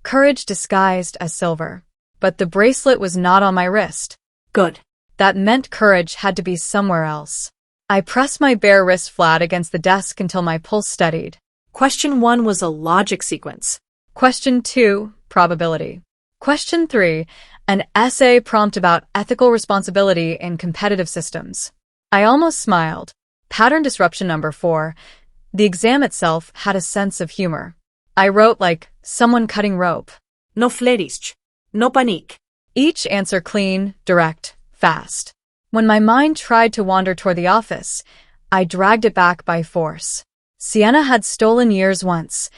courage disguised as silver. But the bracelet was not on my wrist. Good. That meant courage had to be somewhere else. I pressed my bare wrist flat against the desk until my pulse steadied. Question 1 was a logic sequence. Question 2, probability. Question 3, an essay prompt about ethical responsibility in competitive systems. I almost smiled. Pattern disruption number 4. The exam itself had a sense of humor. I wrote like someone cutting rope. No flerish. No panique. Each answer clean, direct, fast. When my mind tried to wander toward the office, I dragged it back by force. Sienna had stolen years once.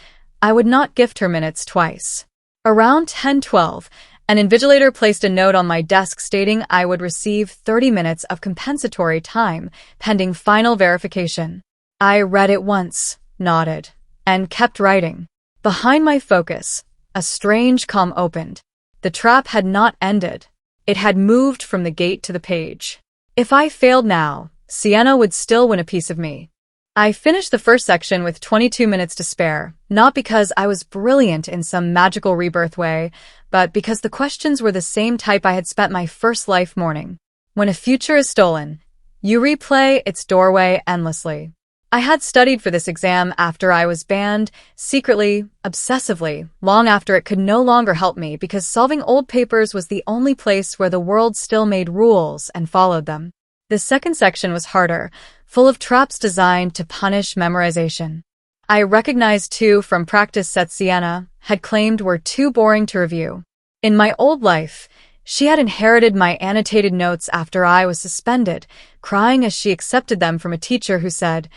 I would not gift her minutes twice. Around 10:12, an invigilator placed a note on my desk stating I would receive 30 minutes of compensatory time pending final verification. I read it once, nodded, and kept writing. Behind my focus, a strange calm opened. The trap had not ended. It had moved from the gate to the page. If I failed now, Sienna would still win a piece of me. I finished the first section with 22 minutes to spare, not because I was brilliant in some magical rebirth way, but because the questions were the same type I had spent my first life mourning. When a future is stolen, you replay its doorway endlessly. I had studied for this exam after I was banned, secretly, obsessively, long after it could no longer help me because solving old papers was the only place where the world still made rules and followed them. The second section was harder, full of traps designed to punish memorization. I recognized 2 from practice sets Sienna had claimed were too boring to review. In my old life, she had inherited my annotated notes after I was suspended, crying as she accepted them from a teacher who said,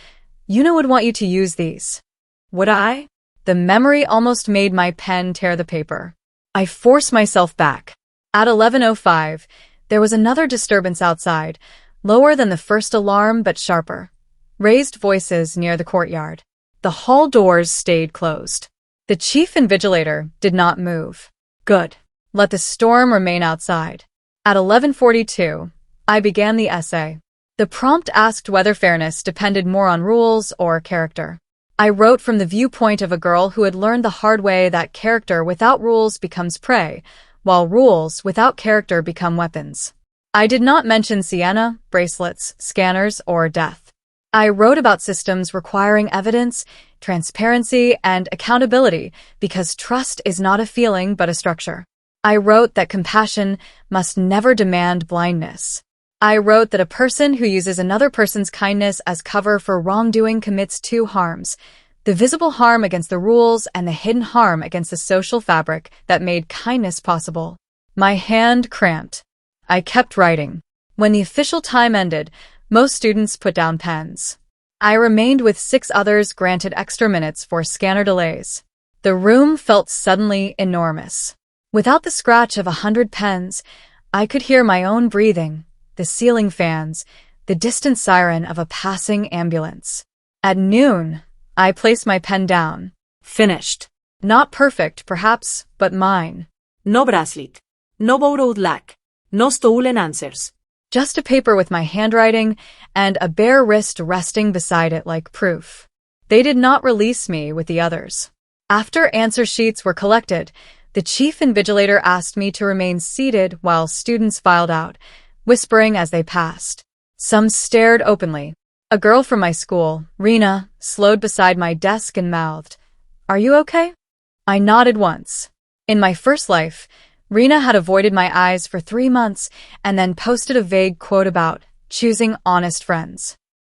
"Una would want you to use these." Would I? The memory almost made my pen tear the paper. I forced myself back. At 11:05, there was another disturbance outside, lower than the first alarm but sharper. Raised voices near the courtyard. The hall doors stayed closed. The chief invigilator did not move. Good. Let the storm remain outside. At 11:42, I began the essay. The prompt asked whether fairness depended more on rules or character. I wrote from the viewpoint of a girl who had learned the hard way that character without rules becomes prey, while rules without character become weapons. I did not mention Sienna, bracelets, scanners, or death. I wrote about systems requiring evidence, transparency, and accountability because trust is not a feeling but a structure. I wrote that compassion must never demand blindness. I wrote that a person who uses another person's kindness as cover for wrongdoing commits 2 harms, the visible harm against the rules and the hidden harm against the social fabric that made kindness possible. My hand cramped. I kept writing. When the official time ended, most students put down pens. I remained with 6 others granted extra minutes for scanner delays. The room felt suddenly enormous. Without the scratch of 100 pens, I could hear my own breathing, the ceiling fans, the distant siren of a passing ambulance. At noon, I placed my pen down. Finished. Not perfect, perhaps, but mine. No bracelet. No borrowed lack. No stolen answers. Just a paper with my handwriting and a bare wrist resting beside it like proof. They did not release me with the others. After answer sheets were collected, the chief invigilator asked me to remain seated while students filed out, whispering as they passed. Some stared openly. A girl from my school, Rena, slowed beside my desk and mouthed, "Are you okay?" I nodded once. In my first life, Rena had avoided my eyes for 3 months and then posted a vague quote about choosing honest friends.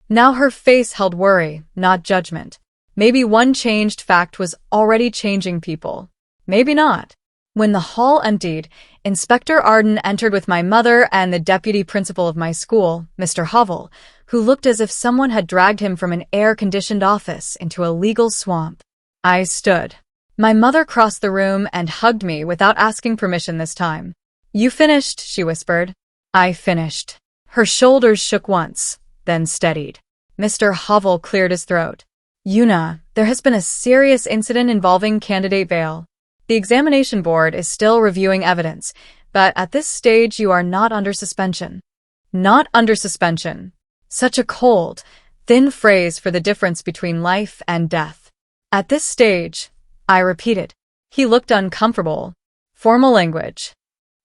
Now her face held worry, not judgment. Maybe one changed fact was already changing people. Maybe not. When the hall emptied, Inspector Arden entered with my mother and the deputy principal of my school, Mr. Hovell, who looked as if someone had dragged him from an air-conditioned office into a legal swamp. I stood. My mother crossed the room and hugged me without asking permission this time. "You finished," she whispered. I finished. Her shoulders shook once, then steadied. Mr. Hovell cleared his throat. "Yuna, there has been a serious incident involving candidate Vale. The examination board is still reviewing evidence, but at this stage you are not under suspension." Not under suspension. Such a cold, thin phrase for the difference between life and death. At this stage, I repeated. He looked uncomfortable. Formal language.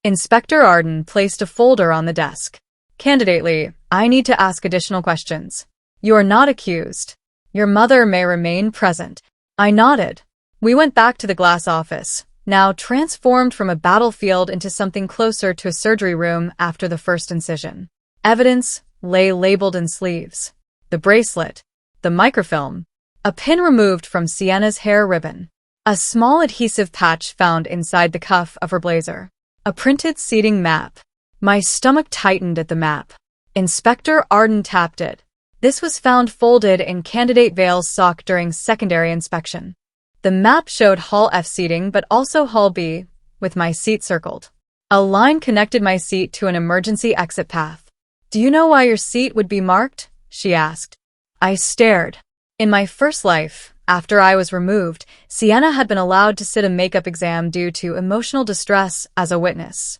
Inspector Arden placed a folder on the desk. "Candidate Lee, I need to ask additional questions. You are not accused. Your mother may remain present." I nodded. We went back to the glass office, now transformed from a battlefield into something closer to a surgery room after the first incision. Evidence lay labeled in sleeves. The bracelet, the microfilm, a pin removed from Sienna's hair ribbon, a small adhesive patch found inside the cuff of her blazer, a printed seating map. My stomach tightened at the map. Inspector Arden tapped it. This was found folded in Candidate Vale's sock during secondary inspection. The map showed Hall F seating but also Hall B, with my seat circled. A line connected my seat to an emergency exit path. "Do you know why your seat would be marked?" she asked. I stared. In my first life, after I was removed, Sienna had been allowed to sit a makeup exam due to emotional distress as a witness.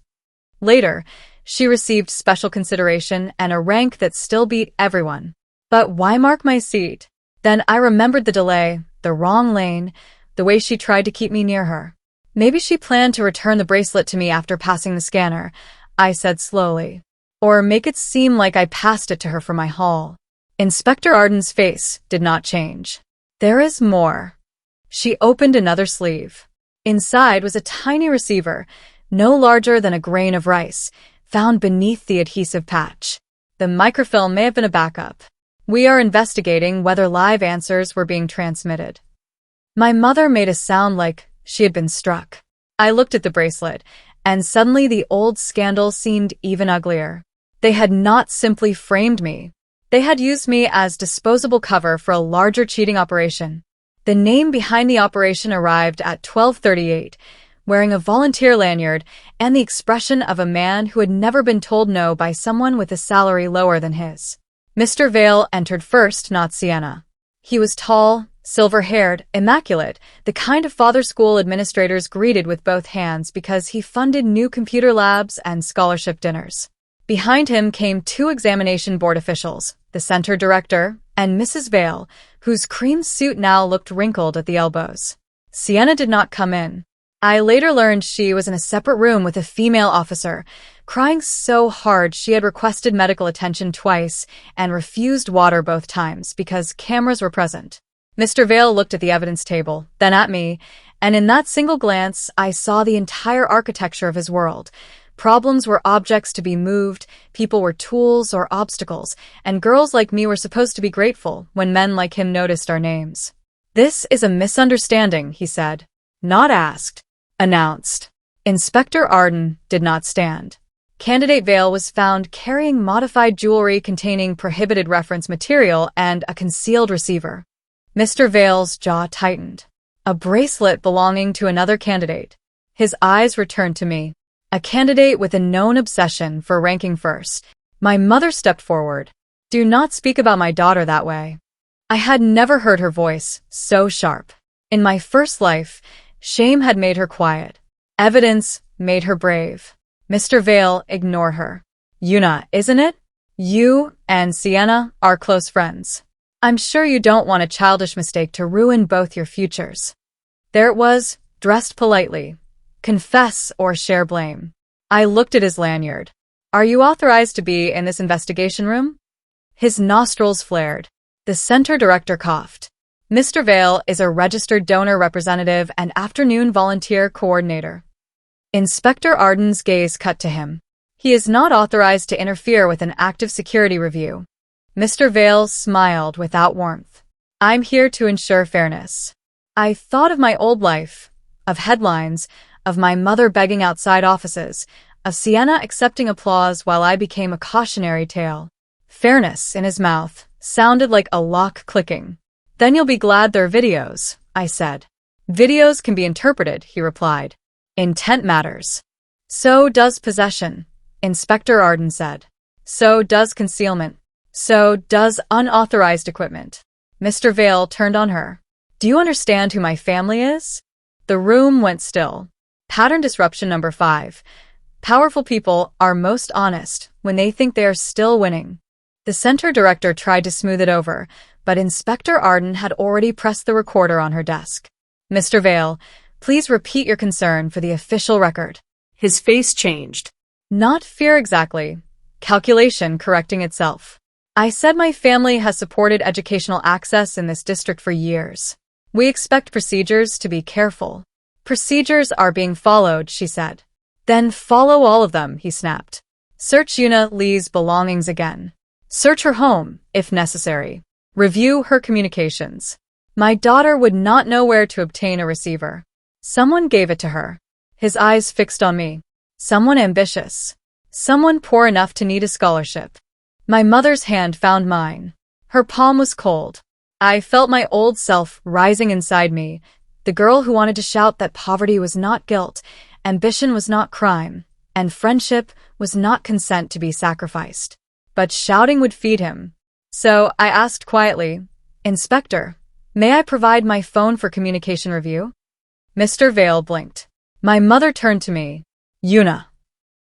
Later, she received special consideration and a rank that still beat everyone. But why mark my seat? Then I remembered the delay, the wrong lane, the way she tried to keep me near her. "Maybe she planned to return the bracelet to me after passing the scanner," I said slowly. "Or make it seem like I passed it to her from my hall." Inspector Arden's face did not change. "There is more." She opened another sleeve. Inside was a tiny receiver, no larger than a grain of rice, found beneath the adhesive patch. The microfilm may have been a backup. "We are investigating whether live answers were being transmitted." My mother made a sound like she had been struck. I looked at the bracelet, and suddenly the old scandal seemed even uglier. They had not simply framed me. They had used me as disposable cover for a larger cheating operation. The name behind the operation arrived at 12:38, wearing a volunteer lanyard and the expression of a man who had never been told no by someone with a salary lower than his. Mr. Vale entered first, not Sienna. He was tall, silver-haired, immaculate, the kind of father school administrators greeted with both hands because he funded new computer labs and scholarship dinners. Behind him came two examination board officials, the center director and Mrs. Vale, whose cream suit now looked wrinkled at the elbows. Sienna did not come in. I later learned she was in a separate room with a female officer, crying so hard she had requested medical attention twice and refused water both times because cameras were present. Mr. Vale looked at the evidence table, then at me, and in that single glance I saw the entire architecture of his world. Problems were objects to be moved, people were tools or obstacles, and girls like me were supposed to be grateful when men like him noticed our names. "This is a misunderstanding," he said. "Not asked. Announced." Inspector Arden did not stand. Candidate Vale was found carrying modified jewelry containing prohibited reference material and a concealed receiver. Mr. Vale's jaw tightened. A bracelet belonging to another candidate. His eyes returned to me. A candidate with a known obsession for ranking first. My mother stepped forward. "Do not speak about my daughter that way." I had never heard her voice so sharp. In my first life, shame had made her quiet. Evidence made her brave. Mr. Vale ignored her. "Yuna, isn't it? You and Sienna are close friends. I'm sure you don't want a childish mistake to ruin both your futures." There it was, dressed politely. "Confess or share blame." I looked at his lanyard. "Are you authorized to be in this investigation room?" His nostrils flared. The center director coughed. "Mr. Vale is a registered donor representative and afternoon volunteer coordinator." Inspector Arden's gaze cut to him. "He is not authorized to interfere with an active security review." Mr. Vale smiled without warmth. I'm here to ensure fairness. I thought of my old life, of headlines, of my mother begging outside offices, of Sienna accepting applause while I became a cautionary tale. Fairness, in his mouth, sounded like a lock clicking. Then you'll be glad they're videos, I said. Videos can be interpreted, he replied. Intent matters. So does possession, Inspector Arden said. So does concealment. So does unauthorized equipment. Mr. Vale turned on her. Do you understand who my family is? The room went still. Pattern disruption number 5. Powerful people are most honest when they think they are still winning. The center director tried to smooth it over, but Inspector Arden had already pressed the recorder on her desk. Mr. Vale, please repeat your concern for the official record. His face changed. Not fear exactly. Calculation correcting itself. I said my family has supported educational access in this district for years. We expect procedures to be careful. Procedures are being followed, she said. Then follow all of them, he snapped. Search Yuna Lee's belongings again. Search her home, if necessary. Review her communications. My daughter would not know where to obtain a receiver. Someone gave it to her. His eyes fixed on me. Someone ambitious. Someone poor enough to need a scholarship. My mother's hand found mine. Her palm was cold. I felt my old self rising inside me, the girl who wanted to shout that poverty was not guilt, ambition was not crime, and friendship was not consent to be sacrificed. But shouting would feed him. So I asked quietly, Inspector, may I provide my phone for communication review? Mr. Vale blinked. My mother turned to me. Yuna.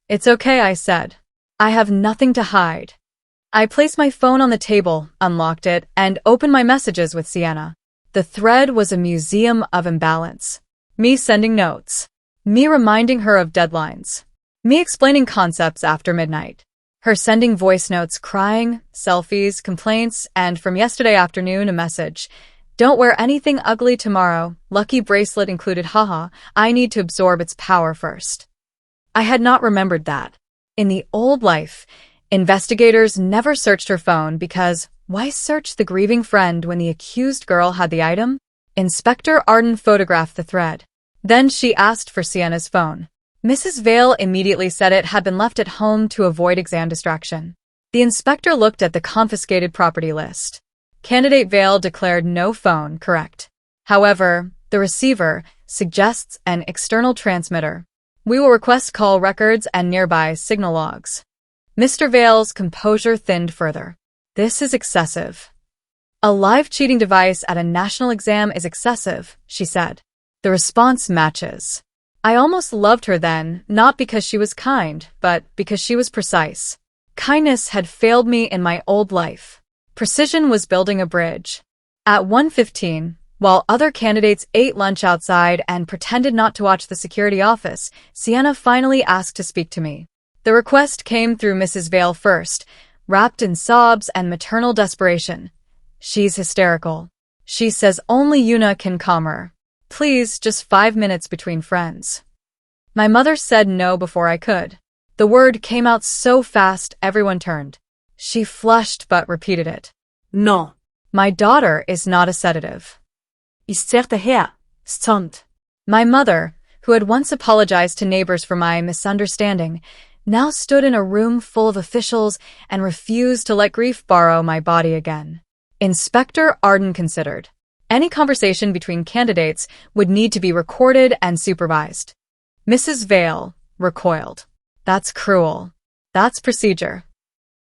It's okay, I said. I have nothing to hide. I placed my phone on the table, unlocked it, and opened my messages with Sienna. The thread was a museum of imbalance. Me sending notes. Me reminding her of deadlines. Me explaining concepts after midnight. Her sending voice notes crying, selfies, complaints, and from yesterday afternoon a message. Don't wear anything ugly tomorrow. Lucky bracelet included, haha. I need to absorb its power first. I had not remembered that. In the old life, investigators never searched her phone because why search the grieving friend when the accused girl had the item? Inspector Arden photographed the thread. Then she asked for Sienna's phone. Mrs. Vale immediately said it had been left at home to avoid exam distraction. The inspector looked at the confiscated property list. Candidate Vale declared no phone, correct. However, the receiver suggests an external transmitter. We will request call records and nearby signal logs. Mr. Vale's composure thinned further. This is excessive. A live cheating device at a national exam is excessive, she said. The response matches. I almost loved her then, not because she was kind, but because she was precise. Kindness had failed me in my old life. Precision was building a bridge. At 1:15, while other candidates ate lunch outside and pretended not to watch the security office, Sienna finally asked to speak to me. The request came through Mrs. Vale first, wrapped in sobs and maternal desperation. She's hysterical. She says only Yuna can calm her. Please, just 5 minutes between friends. My mother said no before I could. The word came out so fast everyone turned. She flushed but repeated it. No. My daughter is not a sedative. Isterte her. Stunt. My mother, who had once apologized to neighbors for my misunderstanding, now stood in a room full of officials and refused to let grief borrow my body again. Inspector Arden considered. Any conversation between candidates would need to be recorded and supervised. Mrs. Vale recoiled. That's cruel. That's procedure.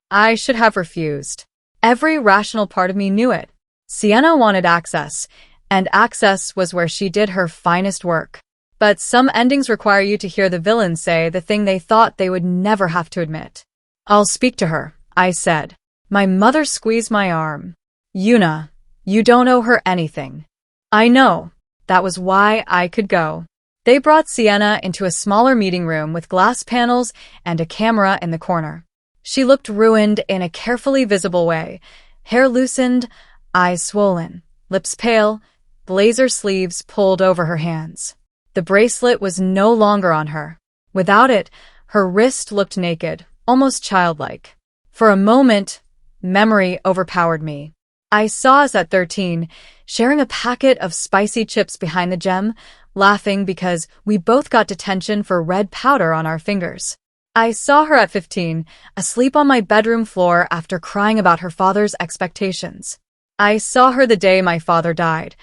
I should have refused. Every rational part of me knew it. Sienna wanted access, and access was where she did her finest work. But some endings require you to hear the villains say the thing they thought they would never have to admit. I'll speak to her, I said. My mother squeezed my arm. Yuna, you don't owe her anything. I know. That was why I could go. They brought Sienna into a smaller meeting room with glass panels and a camera in the corner. She looked ruined in a carefully visible way. Hair loosened, eyes swollen, lips pale, blazer sleeves pulled over her hands. The bracelet was no longer on her. Without it, her wrist looked naked, almost childlike. For a moment, Memory overpowered me. I saw us at 13, sharing a packet of spicy chips behind the gym, laughing because we both got detention for red powder on our fingers. I saw her at 15, asleep on my bedroom floor after crying about her father's expectations. I saw her the day my father died,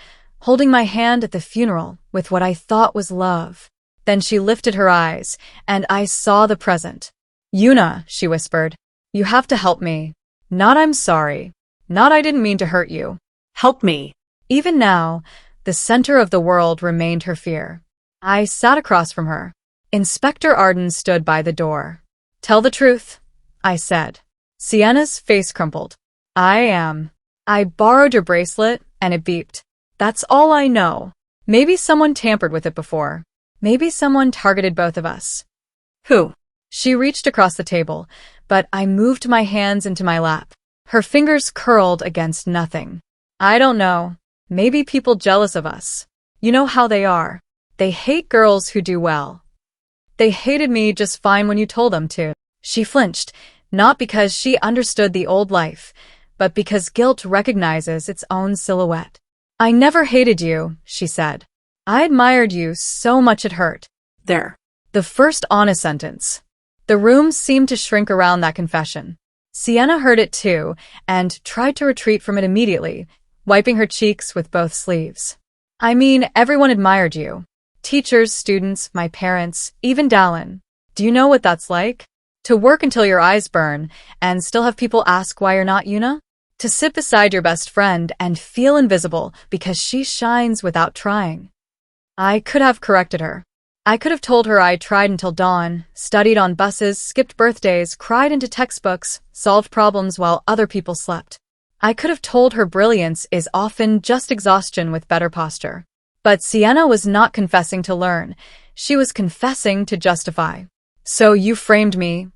holding my hand at the funeral with what I thought was love. Then she lifted her eyes, and I saw the present. Yuna, she whispered, you have to help me. Not I'm sorry. Not I didn't mean to hurt you. Help me. Even now, the center of the world remained her fear. I sat across from her. Inspector Arden stood by the door. Tell the truth, I said. Sienna's face crumpled. I borrowed your bracelet, and it beeped. That's all I know. Maybe someone tampered with it before. Maybe someone targeted both of us. Who? She reached across the table, but I moved my hands into my lap. Her fingers curled against nothing. I don't know. Maybe people jealous of us. You know how they are. They hate girls who do well. They hated me just fine when you told them to. She flinched, not because she understood the old life, but because guilt recognizes its own silhouette. I never hated you, she said. I admired you so much it hurt. There. The first honest sentence. The room seemed to shrink around that confession. Sienna heard it too, and tried to retreat from it immediately, wiping her cheeks with both sleeves. I mean, everyone admired you. Teachers, students, my parents, even Dallin. Do you know what that's like? To work until your eyes burn, and still have people ask why you're not Yuna? To sit beside your best friend and feel invisible because she shines without trying. I could have corrected her. I could have told her I tried until dawn, studied on buses, skipped birthdays, cried into textbooks, solved problems while other people slept. I could have told her brilliance is often just exhaustion with better posture. But Sienna was not confessing to learn. She was confessing to justify. So you framed me,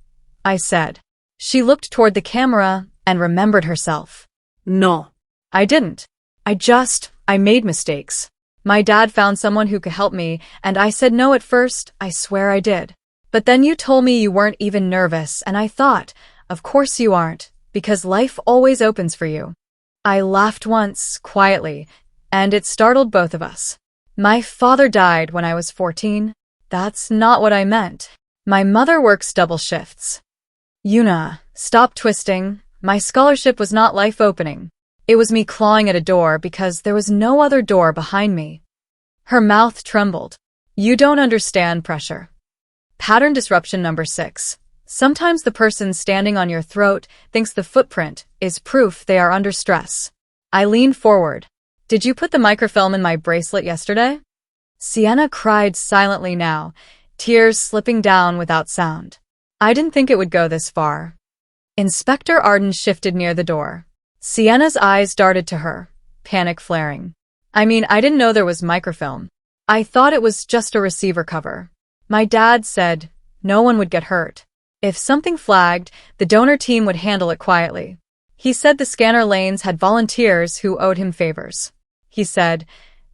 I said. She looked toward the camera and remembered herself. No. I didn't. I made mistakes. My dad found someone who could help me, and I said no at first, I swear I did. But then you told me you weren't even nervous, and I thought, of course you aren't, because life always opens for you. I laughed once, quietly, and it startled both of us. My father died when I was 14. That's not what I meant. My mother works double shifts. Yuna, stop twisting. My scholarship was not life-opening. It was me clawing at a door because there was no other door behind me. Her mouth trembled. You don't understand pressure. Pattern disruption number 6. Sometimes the person standing on your throat thinks the footprint is proof they are under stress. I leaned forward. Did you put the microfilm in my bracelet yesterday? Sienna cried silently now, tears slipping down without sound. I didn't think it would go this far. Inspector Arden shifted near the door. Sienna's eyes darted to her, panic flaring. I didn't know there was microfilm. I thought it was just a receiver cover. My dad said no one would get hurt. If something flagged, the donor team would handle it quietly. He said the scanner lanes had volunteers who owed him favors. He said,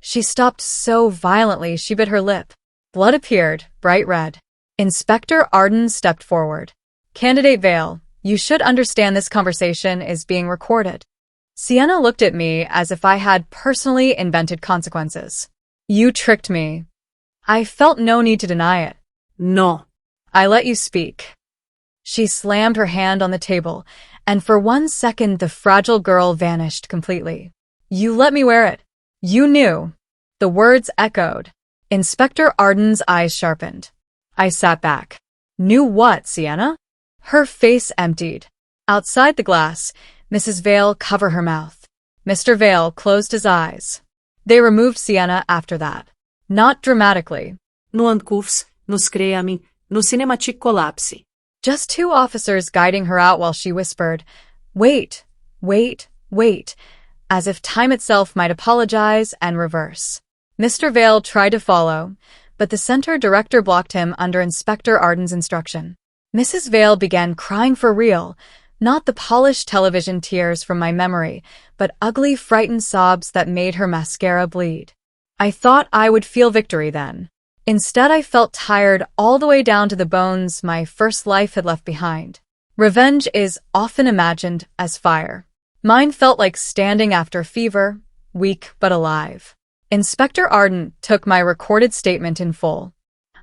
she stopped so violently she bit her lip. Blood appeared, bright red. Inspector Arden stepped forward. Candidate Vale, you should understand this conversation is being recorded. Sienna looked at me as if I had personally invented consequences. You tricked me. I felt no need to deny it. No. I let you speak. She slammed her hand on the table, and for 1 second the fragile girl vanished completely. You let me wear it. You knew. The words echoed. Inspector Arden's eyes sharpened. I sat back. Knew what, Sienna? Her face emptied. Outside the glass, Mrs. Vale covered her mouth. Mr. Vale closed his eyes. They removed Sienna after that. Not dramatically. No handcuffs, nos creami, no cinematic collapse. Just 2 officers guiding her out while she whispered, wait, wait, wait, as if time itself might apologize and reverse. Mr. Vale tried to follow, but the center director blocked him under Inspector Arden's instruction. Mrs. Vale began crying for real, not the polished television tears from my memory, but ugly, frightened sobs that made her mascara bleed. I thought I would feel victory then. Instead, I felt tired all the way down to the bones my first life had left behind. Revenge is often imagined as fire. Mine felt like standing after fever, weak but alive. Inspector Arden took my recorded statement in full.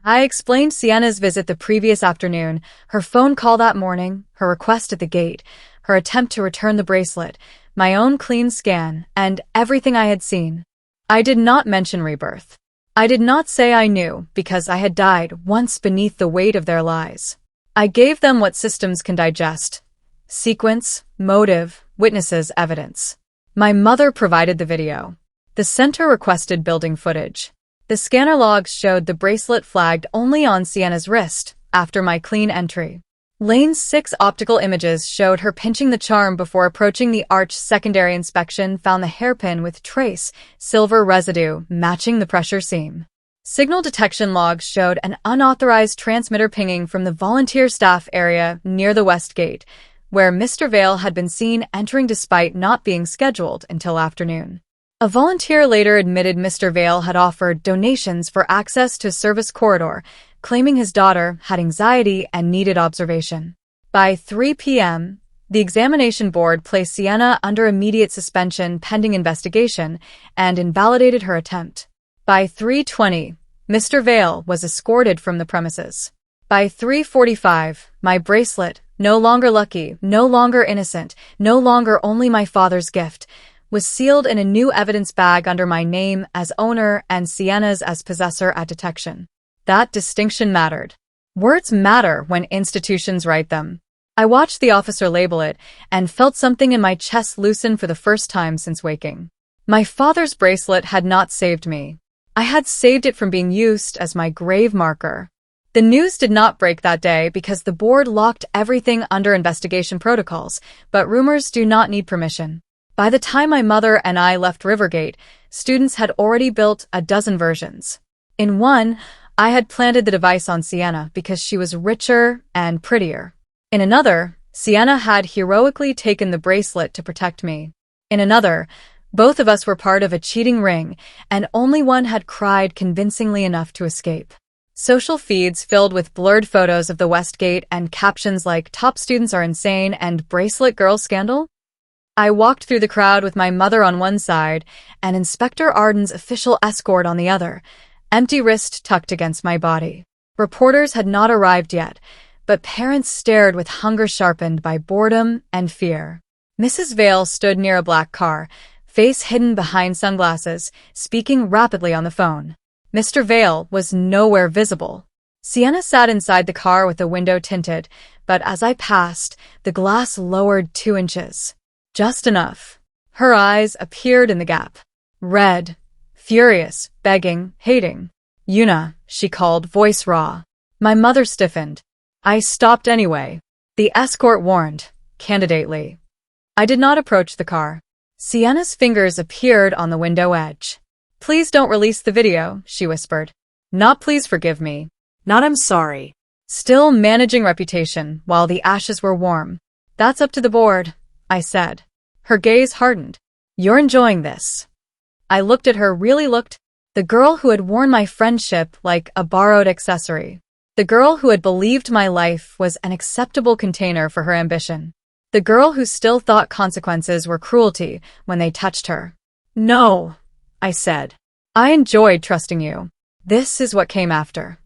I explained Sienna's visit the previous afternoon, her phone call that morning, her request at the gate, her attempt to return the bracelet, my own clean scan, and everything I had seen. I did not mention rebirth. I did not say I knew, because I had died once beneath the weight of their lies. I gave them what systems can digest: sequence, motive, witnesses, evidence. My mother provided the video. The center requested building footage. The scanner logs showed the bracelet flagged only on Sienna's wrist after my clean entry. Lane's 6 optical images showed her pinching the charm before approaching the arch. Secondary inspection found the hairpin with trace silver residue matching the pressure seam. Signal detection logs showed an unauthorized transmitter pinging from the volunteer staff area near the west gate, where Mr. Vale had been seen entering despite not being scheduled until afternoon. A volunteer later admitted Mr. Vale had offered donations for access to service corridor, claiming his daughter had anxiety and needed observation. By 3 p.m., the examination board placed Sienna under immediate suspension pending investigation and invalidated her attempt. By 3:20, Mr. Vale was escorted from the premises. By 3:45, my bracelet, no longer lucky, no longer innocent, no longer only my father's gift, was sealed in a new evidence bag under my name as owner and Sienna's as possessor at detection. That distinction mattered. Words matter when institutions write them. I watched the officer label it and felt something in my chest loosen for the first time since waking. My father's bracelet had not saved me. I had saved it from being used as my grave marker. The news did not break that day because the board locked everything under investigation protocols, but rumors do not need permission. By the time my mother and I left Rivergate, students had already built a dozen versions. In one, I had planted the device on Sienna because she was richer and prettier. In another, Sienna had heroically taken the bracelet to protect me. In another, both of us were part of a cheating ring, and only one had cried convincingly enough to escape. Social feeds filled with blurred photos of the West Gate and captions like "Top students are insane" and "Bracelet girl scandal." I walked through the crowd with my mother on one side and Inspector Arden's official escort on the other, empty wrist tucked against my body. Reporters had not arrived yet, but parents stared with hunger sharpened by boredom and fear. Mrs. Vale stood near a black car, face hidden behind sunglasses, speaking rapidly on the phone. Mr. Vale was nowhere visible. Sienna sat inside the car with the window tinted, but as I passed, the glass lowered 2 inches. Just enough. Her eyes appeared in the gap. Red, furious, begging, hating. "Yuna," she called, voice raw. My mother stiffened. I stopped anyway. The escort warned, candidately. I did not approach the car. Sienna's fingers appeared on the window edge. "Please don't release the video," she whispered. Not "please forgive me." Not "I'm sorry." Still managing reputation while the ashes were warm. "That's up to the board," I said. Her gaze hardened. "You're enjoying this." I looked at her, really looked. The girl who had worn my friendship like a borrowed accessory. The girl who had believed my life was an acceptable container for her ambition. The girl who still thought consequences were cruelty when they touched her. "No," I said. "I enjoyed trusting you. This is what came after."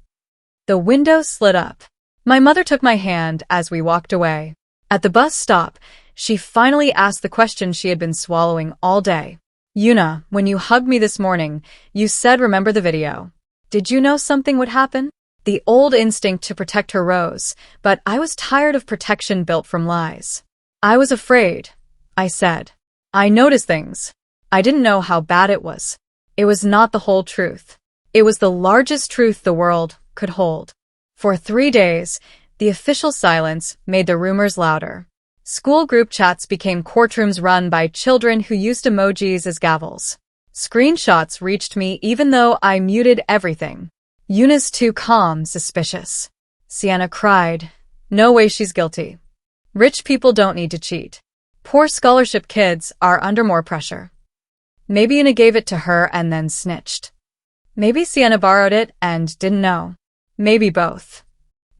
The window slid up. My mother took my hand as we walked away. At the bus stop, she finally asked the question she had been swallowing all day. "Yuna, when you hugged me this morning, you said remember the video. Did you know something would happen?" The old instinct to protect her rose, but I was tired of protection built from lies. "I was afraid," I said. "I noticed things. I didn't know how bad it was. It was not the whole truth. It was the largest truth the world could hold." For 3 days, the official silence made the rumors louder. School group chats became courtrooms run by children who used emojis as gavels. Screenshots reached me even though I muted everything. "Yuna's too calm, suspicious." Sienna cried. "No way, she's guilty. Rich people don't need to cheat. Poor scholarship kids are under more pressure." Maybe Yuna gave it to her and then snitched. Maybe Sienna borrowed it and didn't know. Maybe both.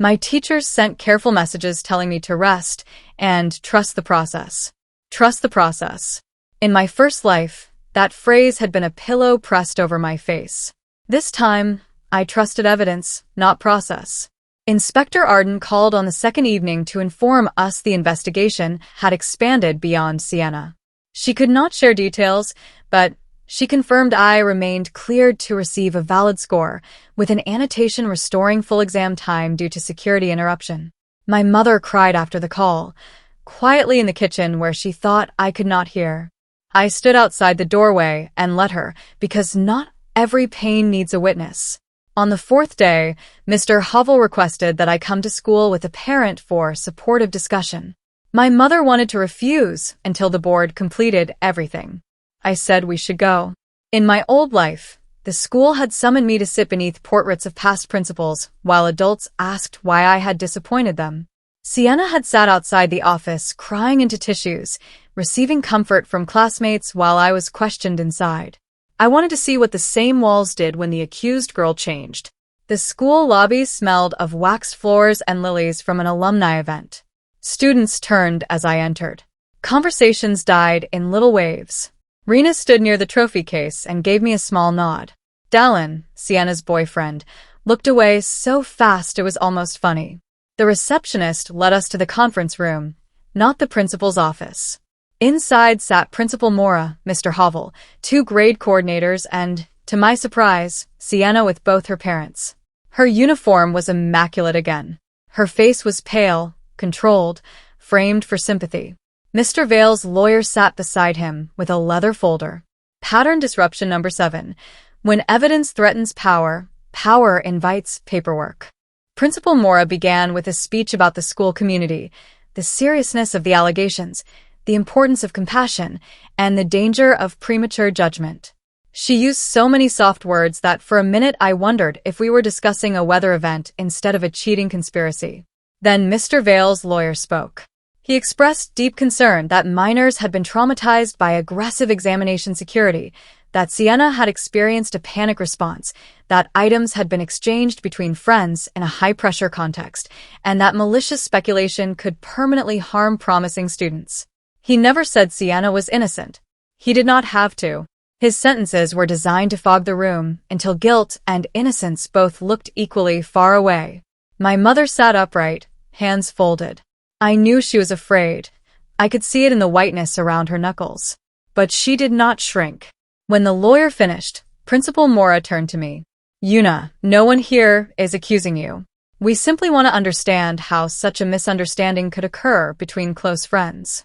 My teachers sent careful messages telling me to rest and trust the process. Trust the process. In my first life, that phrase had been a pillow pressed over my face. This time, I trusted evidence, not process. Inspector Arden called on the second evening to inform us the investigation had expanded beyond Sienna. She could not share details, but she confirmed I remained cleared to receive a valid score, with an annotation restoring full exam time due to security interruption. My mother cried after the call, quietly in the kitchen where she thought I could not hear. I stood outside the doorway and let her, because not every pain needs a witness. On the fourth day, Mr. Hovell requested that I come to school with a parent for supportive discussion. My mother wanted to refuse until the board completed everything. I said we should go. In my old life, the school had summoned me to sit beneath portraits of past principals, while adults asked why I had disappointed them. Sienna had sat outside the office, crying into tissues, receiving comfort from classmates while I was questioned inside. I wanted to see what the same walls did when the accused girl changed. The school lobby smelled of waxed floors and lilies from an alumni event. Students turned as I entered. Conversations died in little waves. Rena stood near the trophy case and gave me a small nod. Dallin, Sienna's boyfriend, looked away so fast it was almost funny. The receptionist led us to the conference room, not the principal's office. Inside sat Principal Mora, Mr. Hovell, two grade coordinators, and, to my surprise, Sienna with both her parents. Her uniform was immaculate again. Her face was pale, controlled, framed for sympathy. Mr. Vale's lawyer sat beside him with a leather folder. Pattern disruption number 7. When evidence threatens power, power invites paperwork. Principal Mora began with a speech about the school community, the seriousness of the allegations, the importance of compassion, and the danger of premature judgment. She used so many soft words that for a minute I wondered if we were discussing a weather event instead of a cheating conspiracy. Then Mr. Vale's lawyer spoke. He expressed deep concern that minors had been traumatized by aggressive examination security, that Sienna had experienced a panic response, that items had been exchanged between friends in a high-pressure context, and that malicious speculation could permanently harm promising students. He never said Sienna was innocent. He did not have to. His sentences were designed to fog the room until guilt and innocence both looked equally far away. My mother sat upright, hands folded. I knew she was afraid. I could see it in the whiteness around her knuckles. But she did not shrink. When the lawyer finished, Principal Mora turned to me. Yuna, no one here is accusing you. We simply want to understand how such a misunderstanding could occur between close friends.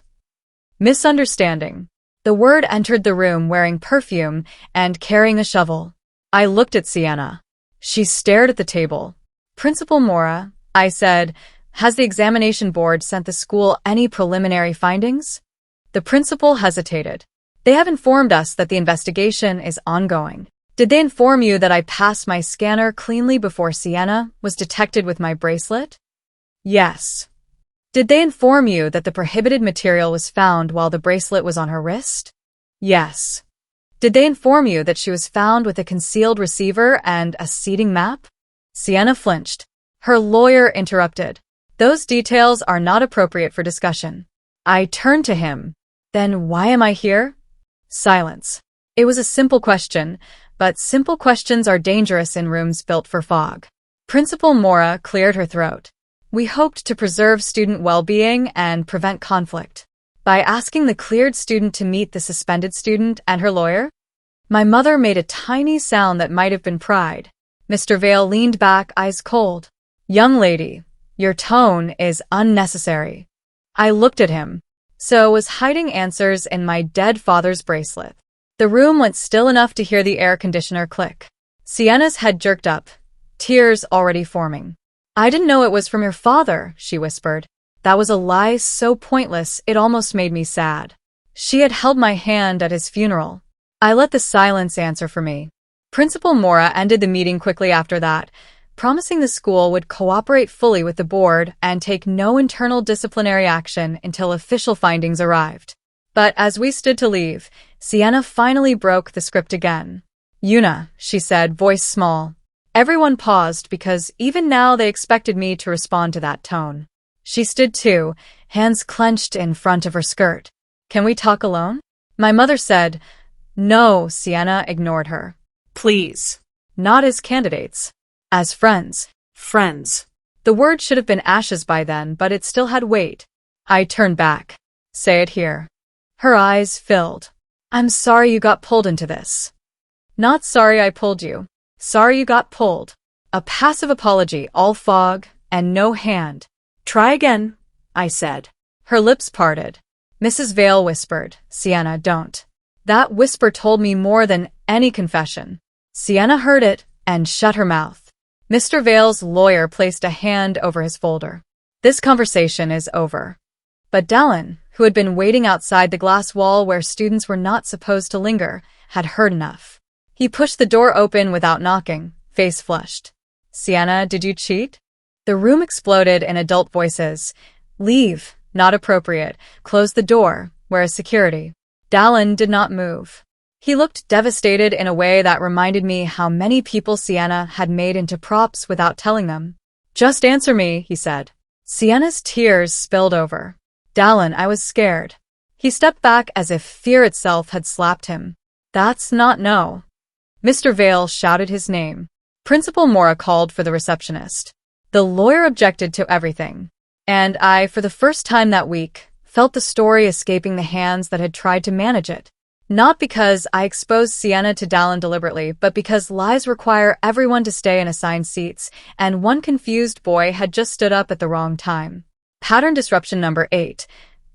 Misunderstanding. The word entered the room wearing perfume and carrying a shovel. I looked at Sienna. She stared at the table. Principal Mora, I said, has the examination board sent the school any preliminary findings? The principal hesitated. They have informed us that the investigation is ongoing. Did they inform you that I passed my scanner cleanly before Sienna was detected with my bracelet? Yes. Did they inform you that the prohibited material was found while the bracelet was on her wrist? Yes. Did they inform you that she was found with a concealed receiver and a seating map? Sienna flinched. Her lawyer interrupted. Those details are not appropriate for discussion. I turned to him. Then why am I here? Silence. It was a simple question, but simple questions are dangerous in rooms built for fog. Principal Mora cleared her throat. We hoped to preserve student well-being and prevent conflict. By asking the cleared student to meet the suspended student and her lawyer? My mother made a tiny sound that might have been pride. Mr. Vale leaned back, eyes cold. Young lady, your tone is unnecessary. I looked at him. So was hiding answers in my dead father's bracelet. The room went still enough to hear the air conditioner click. Sienna's head jerked up, tears already forming. I didn't know it was from your father, she whispered. That was a lie so pointless it almost made me sad. She had held my hand at his funeral. I let the silence answer for me. Principal Mora ended the meeting quickly after that, promising the school would cooperate fully with the board and take no internal disciplinary action until official findings arrived. But as we stood to leave, Sienna finally broke the script again. Yuna, she said, voice small. Everyone paused because even now they expected me to respond to that tone. She stood too, hands clenched in front of her skirt. "Can we talk alone?" My mother said. No, Sienna ignored her. Please. Not as candidates. As friends. Friends. The word should have been ashes by then, but it still had weight. I turned back. Say it here. Her eyes filled. I'm sorry you got pulled into this. Not sorry I pulled you. Sorry you got pulled. A passive apology, all fog, and no hand. Try again, I said. Her lips parted. Mrs. Vale whispered, Sienna, don't. That whisper told me more than any confession. Sienna heard it and shut her mouth. Mr. Vale's lawyer placed a hand over his folder. This conversation is over. But Dallin, who had been waiting outside the glass wall where students were not supposed to linger, had heard enough. He pushed the door open without knocking, face flushed. Sienna, did you cheat? The room exploded in adult voices. Leave, not appropriate. Close the door. Where is security? Dallin did not move. He looked devastated in a way that reminded me how many people Sienna had made into props without telling them. Just answer me, he said. Sienna's tears spilled over. Dallin, I was scared. He stepped back as if fear itself had slapped him. That's not no. Mr. Vale shouted his name. Principal Mora called for the receptionist. The lawyer objected to everything. And I, for the first time that week, felt the story escaping the hands that had tried to manage it. Not because I exposed Sienna to Dallin deliberately, but because lies require everyone to stay in assigned seats, and one confused boy had just stood up at the wrong time. Pattern disruption number 8.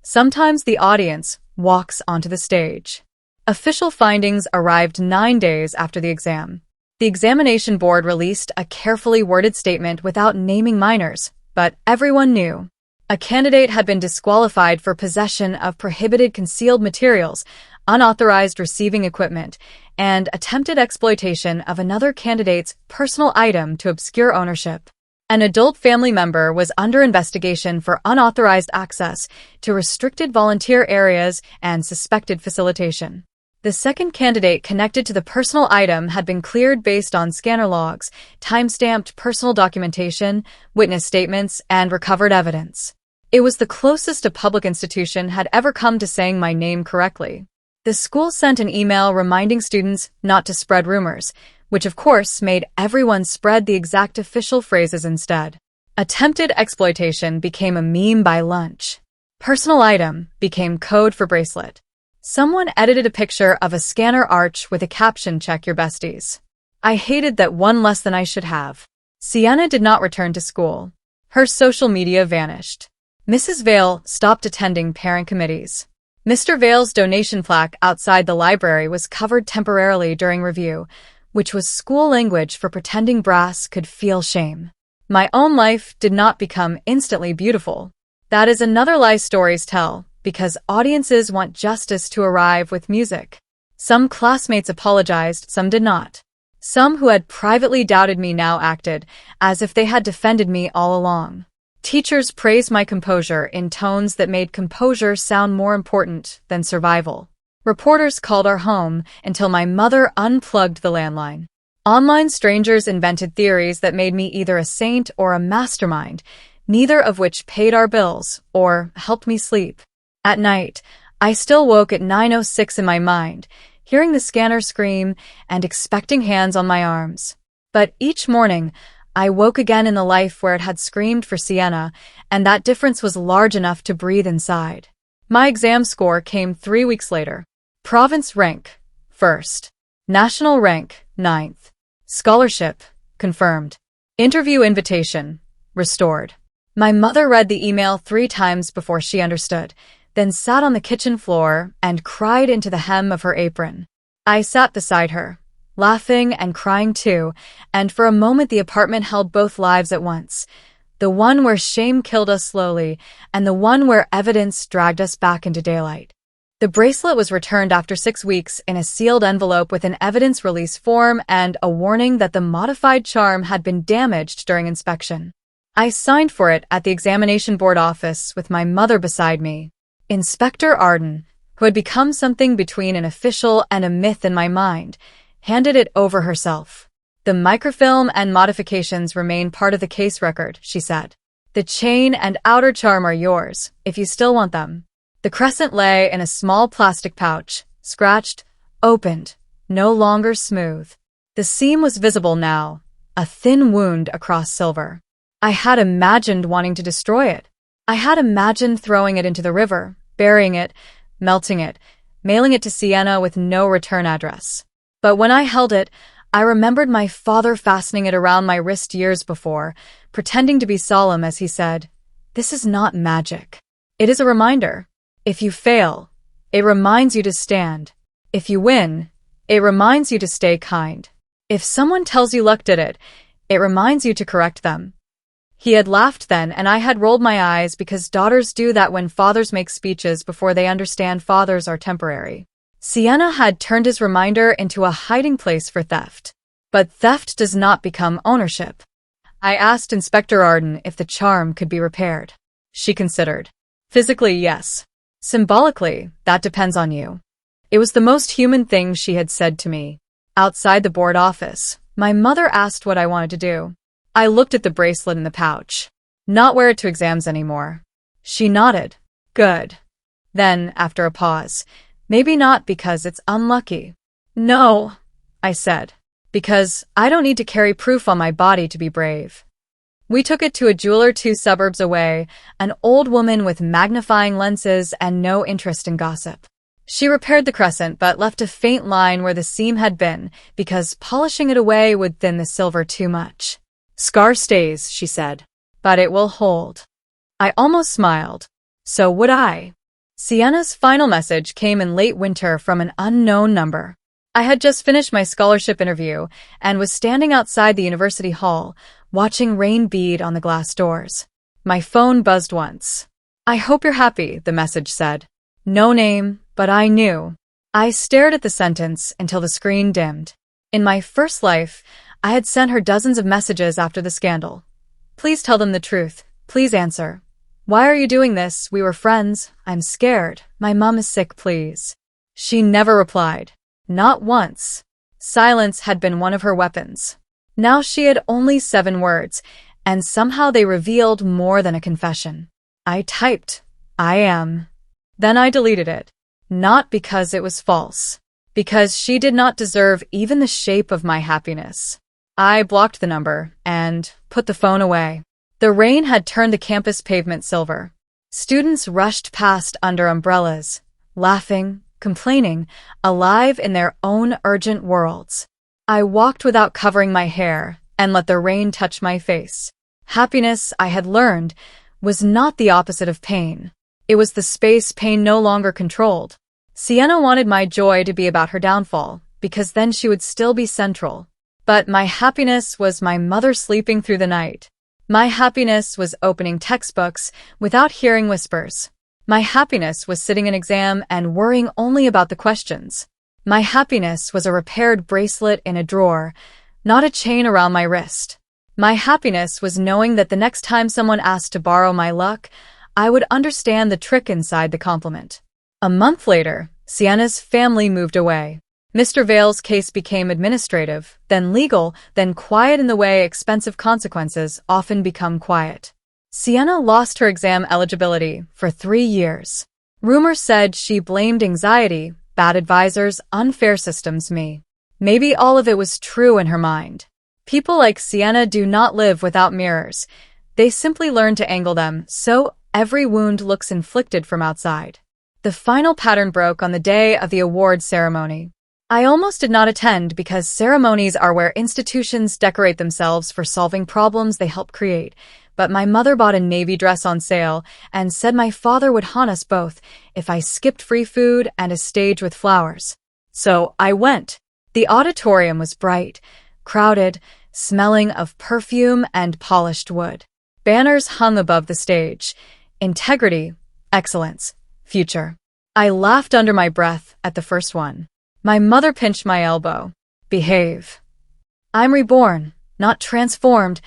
Sometimes the audience walks onto the stage. Official findings arrived 9 days after the exam. The examination board released a carefully worded statement without naming minors, but everyone knew. A candidate had been disqualified for possession of prohibited concealed materials, unauthorized receiving equipment, and attempted exploitation of another candidate's personal item to obscure ownership. An adult family member was under investigation for unauthorized access to restricted volunteer areas and suspected facilitation. The second candidate connected to the personal item had been cleared based on scanner logs, time-stamped personal documentation, witness statements, and recovered evidence. It was the closest a public institution had ever come to saying my name correctly. The school sent an email reminding students not to spread rumors, which of course made everyone spread the exact official phrases instead. Attempted exploitation became a meme by lunch. Personal item became code for bracelet. Someone edited a picture of a scanner arch with a caption, check your besties. I hated that one less than I should have. Sienna did not return to school. Her social media vanished. Mrs. Vale stopped attending parent committees. Mr. Vale's donation plaque outside the library was covered temporarily during review, which was school language for pretending brass could feel shame. My own life did not become instantly beautiful. That is another lie stories tell, because audiences want justice to arrive with music. Some classmates apologized, some did not. Some who had privately doubted me now acted as if they had defended me all along. Teachers praised my composure in tones that made composure sound more important than survival. Reporters called our home until my mother unplugged the landline. Online strangers invented theories that made me either a saint or a mastermind, neither of which paid our bills or helped me sleep. At night, I still woke at 9:06 in my mind, hearing the scanner scream and expecting hands on my arms. But each morning, I woke again in the life where it had screamed for Sienna, and that difference was large enough to breathe inside. My exam score came 3 weeks later. Province rank, 1st. National rank, 9th. Scholarship, confirmed. Interview invitation, restored. My mother read the email 3 times before she understood, then sat on the kitchen floor and cried into the hem of her apron. I sat beside her, laughing and crying too, and for a moment the apartment held both lives at once. The one where shame killed us slowly, and the one where evidence dragged us back into daylight. The bracelet was returned after 6 weeks in a sealed envelope with an evidence release form and a warning that the modified charm had been damaged during inspection. I signed for it at the examination board office with my mother beside me. Inspector Arden, who had become something between an official and a myth in my mind, handed it over herself. The microfilm and modifications remain part of the case record, she said. The chain and outer charm are yours, if you still want them. The crescent lay in a small plastic pouch, scratched, opened, no longer smooth. The seam was visible now, a thin wound across silver. I had imagined wanting to destroy it. I had imagined throwing it into the river, burying it, melting it, mailing it to Sienna with no return address. But when I held it, I remembered my father fastening it around my wrist years before, pretending to be solemn as he said, "This is not magic. It is a reminder. If you fail, it reminds you to stand. If you win, it reminds you to stay kind. If someone tells you luck did it, it reminds you to correct them." He had laughed then, and I had rolled my eyes because daughters do that when fathers make speeches before they understand fathers are temporary. Sienna had turned his reminder into a hiding place for theft. But theft does not become ownership. I asked Inspector Arden if the charm could be repaired. She considered. Physically, yes. Symbolically, that depends on you. It was the most human thing she had said to me. Outside the board office, my mother asked what I wanted to do. I looked at the bracelet in the pouch. Not wear it to exams anymore. She nodded. Good. Then, after a pause, maybe not because it's unlucky. No, I said. Because I don't need to carry proof on my body to be brave. We took it to a jeweler 2 suburbs away, an old woman with magnifying lenses and no interest in gossip. She repaired the crescent but left a faint line where the seam had been, because polishing it away would thin the silver too much. Scar stays, she said. But it will hold. I almost smiled. So would I. Sienna's final message came in late winter from an unknown number. I had just finished my scholarship interview and was standing outside the university hall, watching rain bead on the glass doors. My phone buzzed once. I hope you're happy, the message said. No name, but I knew. I stared at the sentence until the screen dimmed. In my first life, I had sent her dozens of messages after the scandal. Please tell them the truth. Please answer. Why are you doing this? We were friends. I'm scared. My mom is sick, please. She never replied. Not once. Silence had been one of her weapons. Now she had only 7 words, and somehow they revealed more than a confession. I typed, I am. Then I deleted it. Not because it was false. Because she did not deserve even the shape of my happiness. I blocked the number and put the phone away. The rain had turned the campus pavement silver. Students rushed past under umbrellas, laughing, complaining, alive in their own urgent worlds. I walked without covering my hair and let the rain touch my face. Happiness, I had learned, was not the opposite of pain. It was the space pain no longer controlled. Sienna wanted my joy to be about her downfall, because then she would still be central. But my happiness was my mother sleeping through the night. My happiness was opening textbooks without hearing whispers. My happiness was sitting an exam and worrying only about the questions. My happiness was a repaired bracelet in a drawer, not a chain around my wrist. My happiness was knowing that the next time someone asked to borrow my luck, I would understand the trick inside the compliment. A month later, Sienna's family moved away. Mr. Vale's case became administrative, then legal, then quiet in the way expensive consequences often become quiet. Sienna lost her exam eligibility for 3 years. Rumors said she blamed anxiety, bad advisors, unfair systems, me. Maybe all of it was true in her mind. People like Sienna do not live without mirrors. They simply learn to angle them, so every wound looks inflicted from outside. The final pattern broke on the day of the award ceremony. I almost did not attend because ceremonies are where institutions decorate themselves for solving problems they help create. But my mother bought a navy dress on sale and said my father would haunt us both if I skipped free food and a stage with flowers. So I went. The auditorium was bright, crowded, smelling of perfume and polished wood. Banners hung above the stage. Integrity, excellence, future. I laughed under my breath at the first one. My mother pinched my elbow. Behave. I'm reborn, not transformed,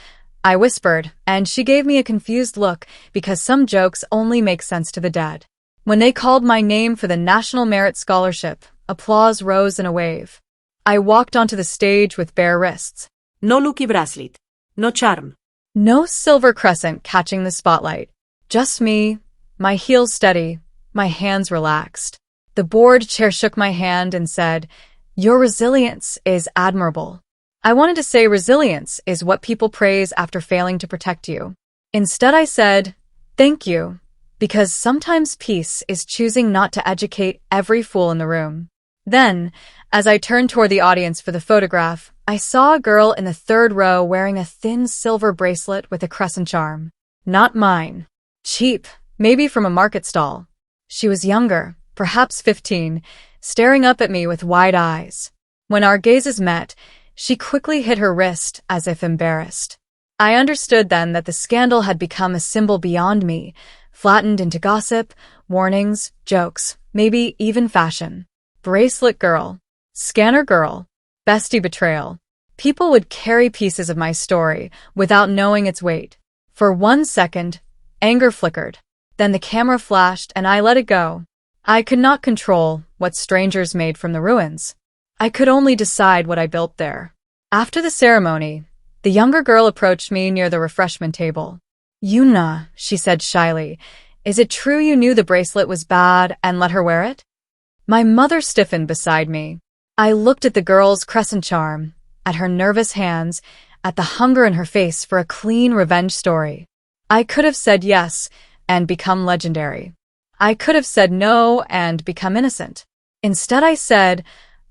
I whispered, and she gave me a confused look because some jokes only make sense to the dead. When they called my name for the National Merit Scholarship, applause rose in a wave. I walked onto the stage with bare wrists. No lucky bracelet. No charm. No silver crescent catching the spotlight. Just me, my heels steady, my hands relaxed. The board chair shook my hand and said, "Your resilience is admirable." I wanted to say resilience is what people praise after failing to protect you. Instead I said, "Thank you," because sometimes peace is choosing not to educate every fool in the room. Then, as I turned toward the audience for the photograph, I saw a girl in the third row wearing a thin silver bracelet with a crescent charm. Not mine. Cheap, maybe from a market stall. She was younger, perhaps 15, staring up at me with wide eyes. When our gazes met, she quickly hid her wrist as if embarrassed. I understood then that the scandal had become a symbol beyond me, flattened into gossip, warnings, jokes, maybe even fashion. Bracelet girl. Scanner girl. Bestie betrayal. People would carry pieces of my story without knowing its weight. For 1 second, anger flickered. Then the camera flashed and I let it go. I could not control what strangers made from the ruins. I could only decide what I built there. After the ceremony, the younger girl approached me near the refreshment table. "Yuna," she said shyly, "is it true you knew the bracelet was bad and let her wear it?" My mother stiffened beside me. I looked at the girl's crescent charm, at her nervous hands, at the hunger in her face for a clean revenge story. I could have said yes and become legendary. I could have said no and become innocent. Instead I said,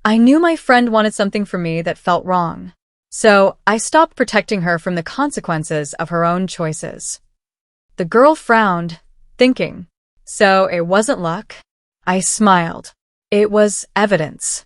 I knew my friend wanted something from me that felt wrong. So I stopped protecting her from the consequences of her own choices. The girl frowned, thinking, so it wasn't luck? I smiled. It was evidence.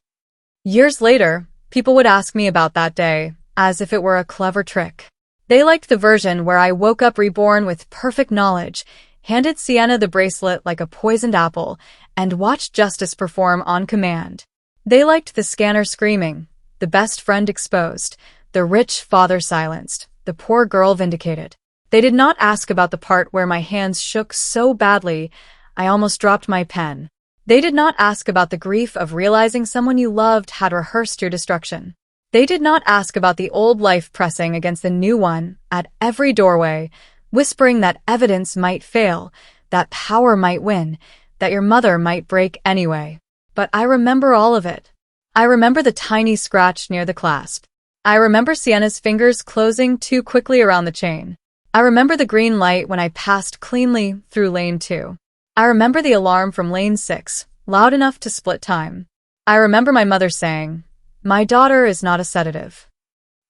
Years later, people would ask me about that day, as if it were a clever trick. They liked the version where I woke up reborn with perfect knowledge, handed Sienna the bracelet like a poisoned apple, and watched justice perform on command. They liked the scanner screaming, the best friend exposed, the rich father silenced, the poor girl vindicated. They did not ask about the part where my hands shook so badly I almost dropped my pen. They did not ask about the grief of realizing someone you loved had rehearsed your destruction. They did not ask about the old life pressing against the new one at every doorway, whispering that evidence might fail, that power might win, that your mother might break anyway. But I remember all of it. I remember the tiny scratch near the clasp. I remember Sienna's fingers closing too quickly around the chain. I remember the green light when I passed cleanly through lane 2. I remember the alarm from lane 6, loud enough to split time. I remember my mother saying, "My daughter is not a sedative."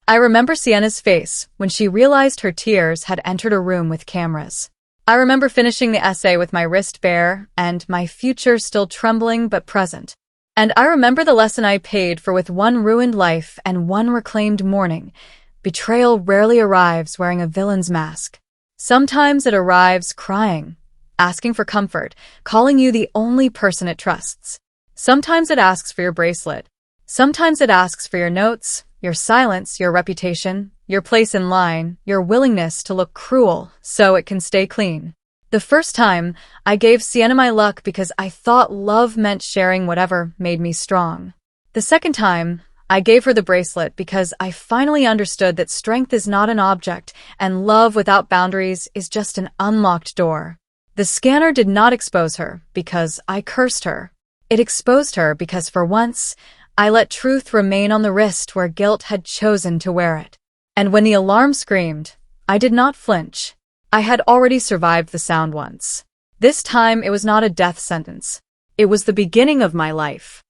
I remember Sienna's face when she realized her tears had entered a room with cameras. I remember finishing the essay with my wrist bare and my future still trembling but present. And I remember the lesson I paid for with one ruined life and one reclaimed morning. Betrayal rarely arrives wearing a villain's mask. Sometimes it arrives crying, asking for comfort, calling you the only person it trusts. Sometimes it asks for your bracelet. Sometimes it asks for your notes, your silence, your reputation, your place in line, your willingness to look cruel so it can stay clean. The first time, I gave Sienna my luck because I thought love meant sharing whatever made me strong. The second time, I gave her the bracelet because I finally understood that strength is not an object and love without boundaries is just an unlocked door. The scanner did not expose her because I cursed her. It exposed her because for once, I let truth remain on the wrist where guilt had chosen to wear it. And when the alarm screamed, I did not flinch. I had already survived the sound once. This time it was not a death sentence. It was the beginning of my life.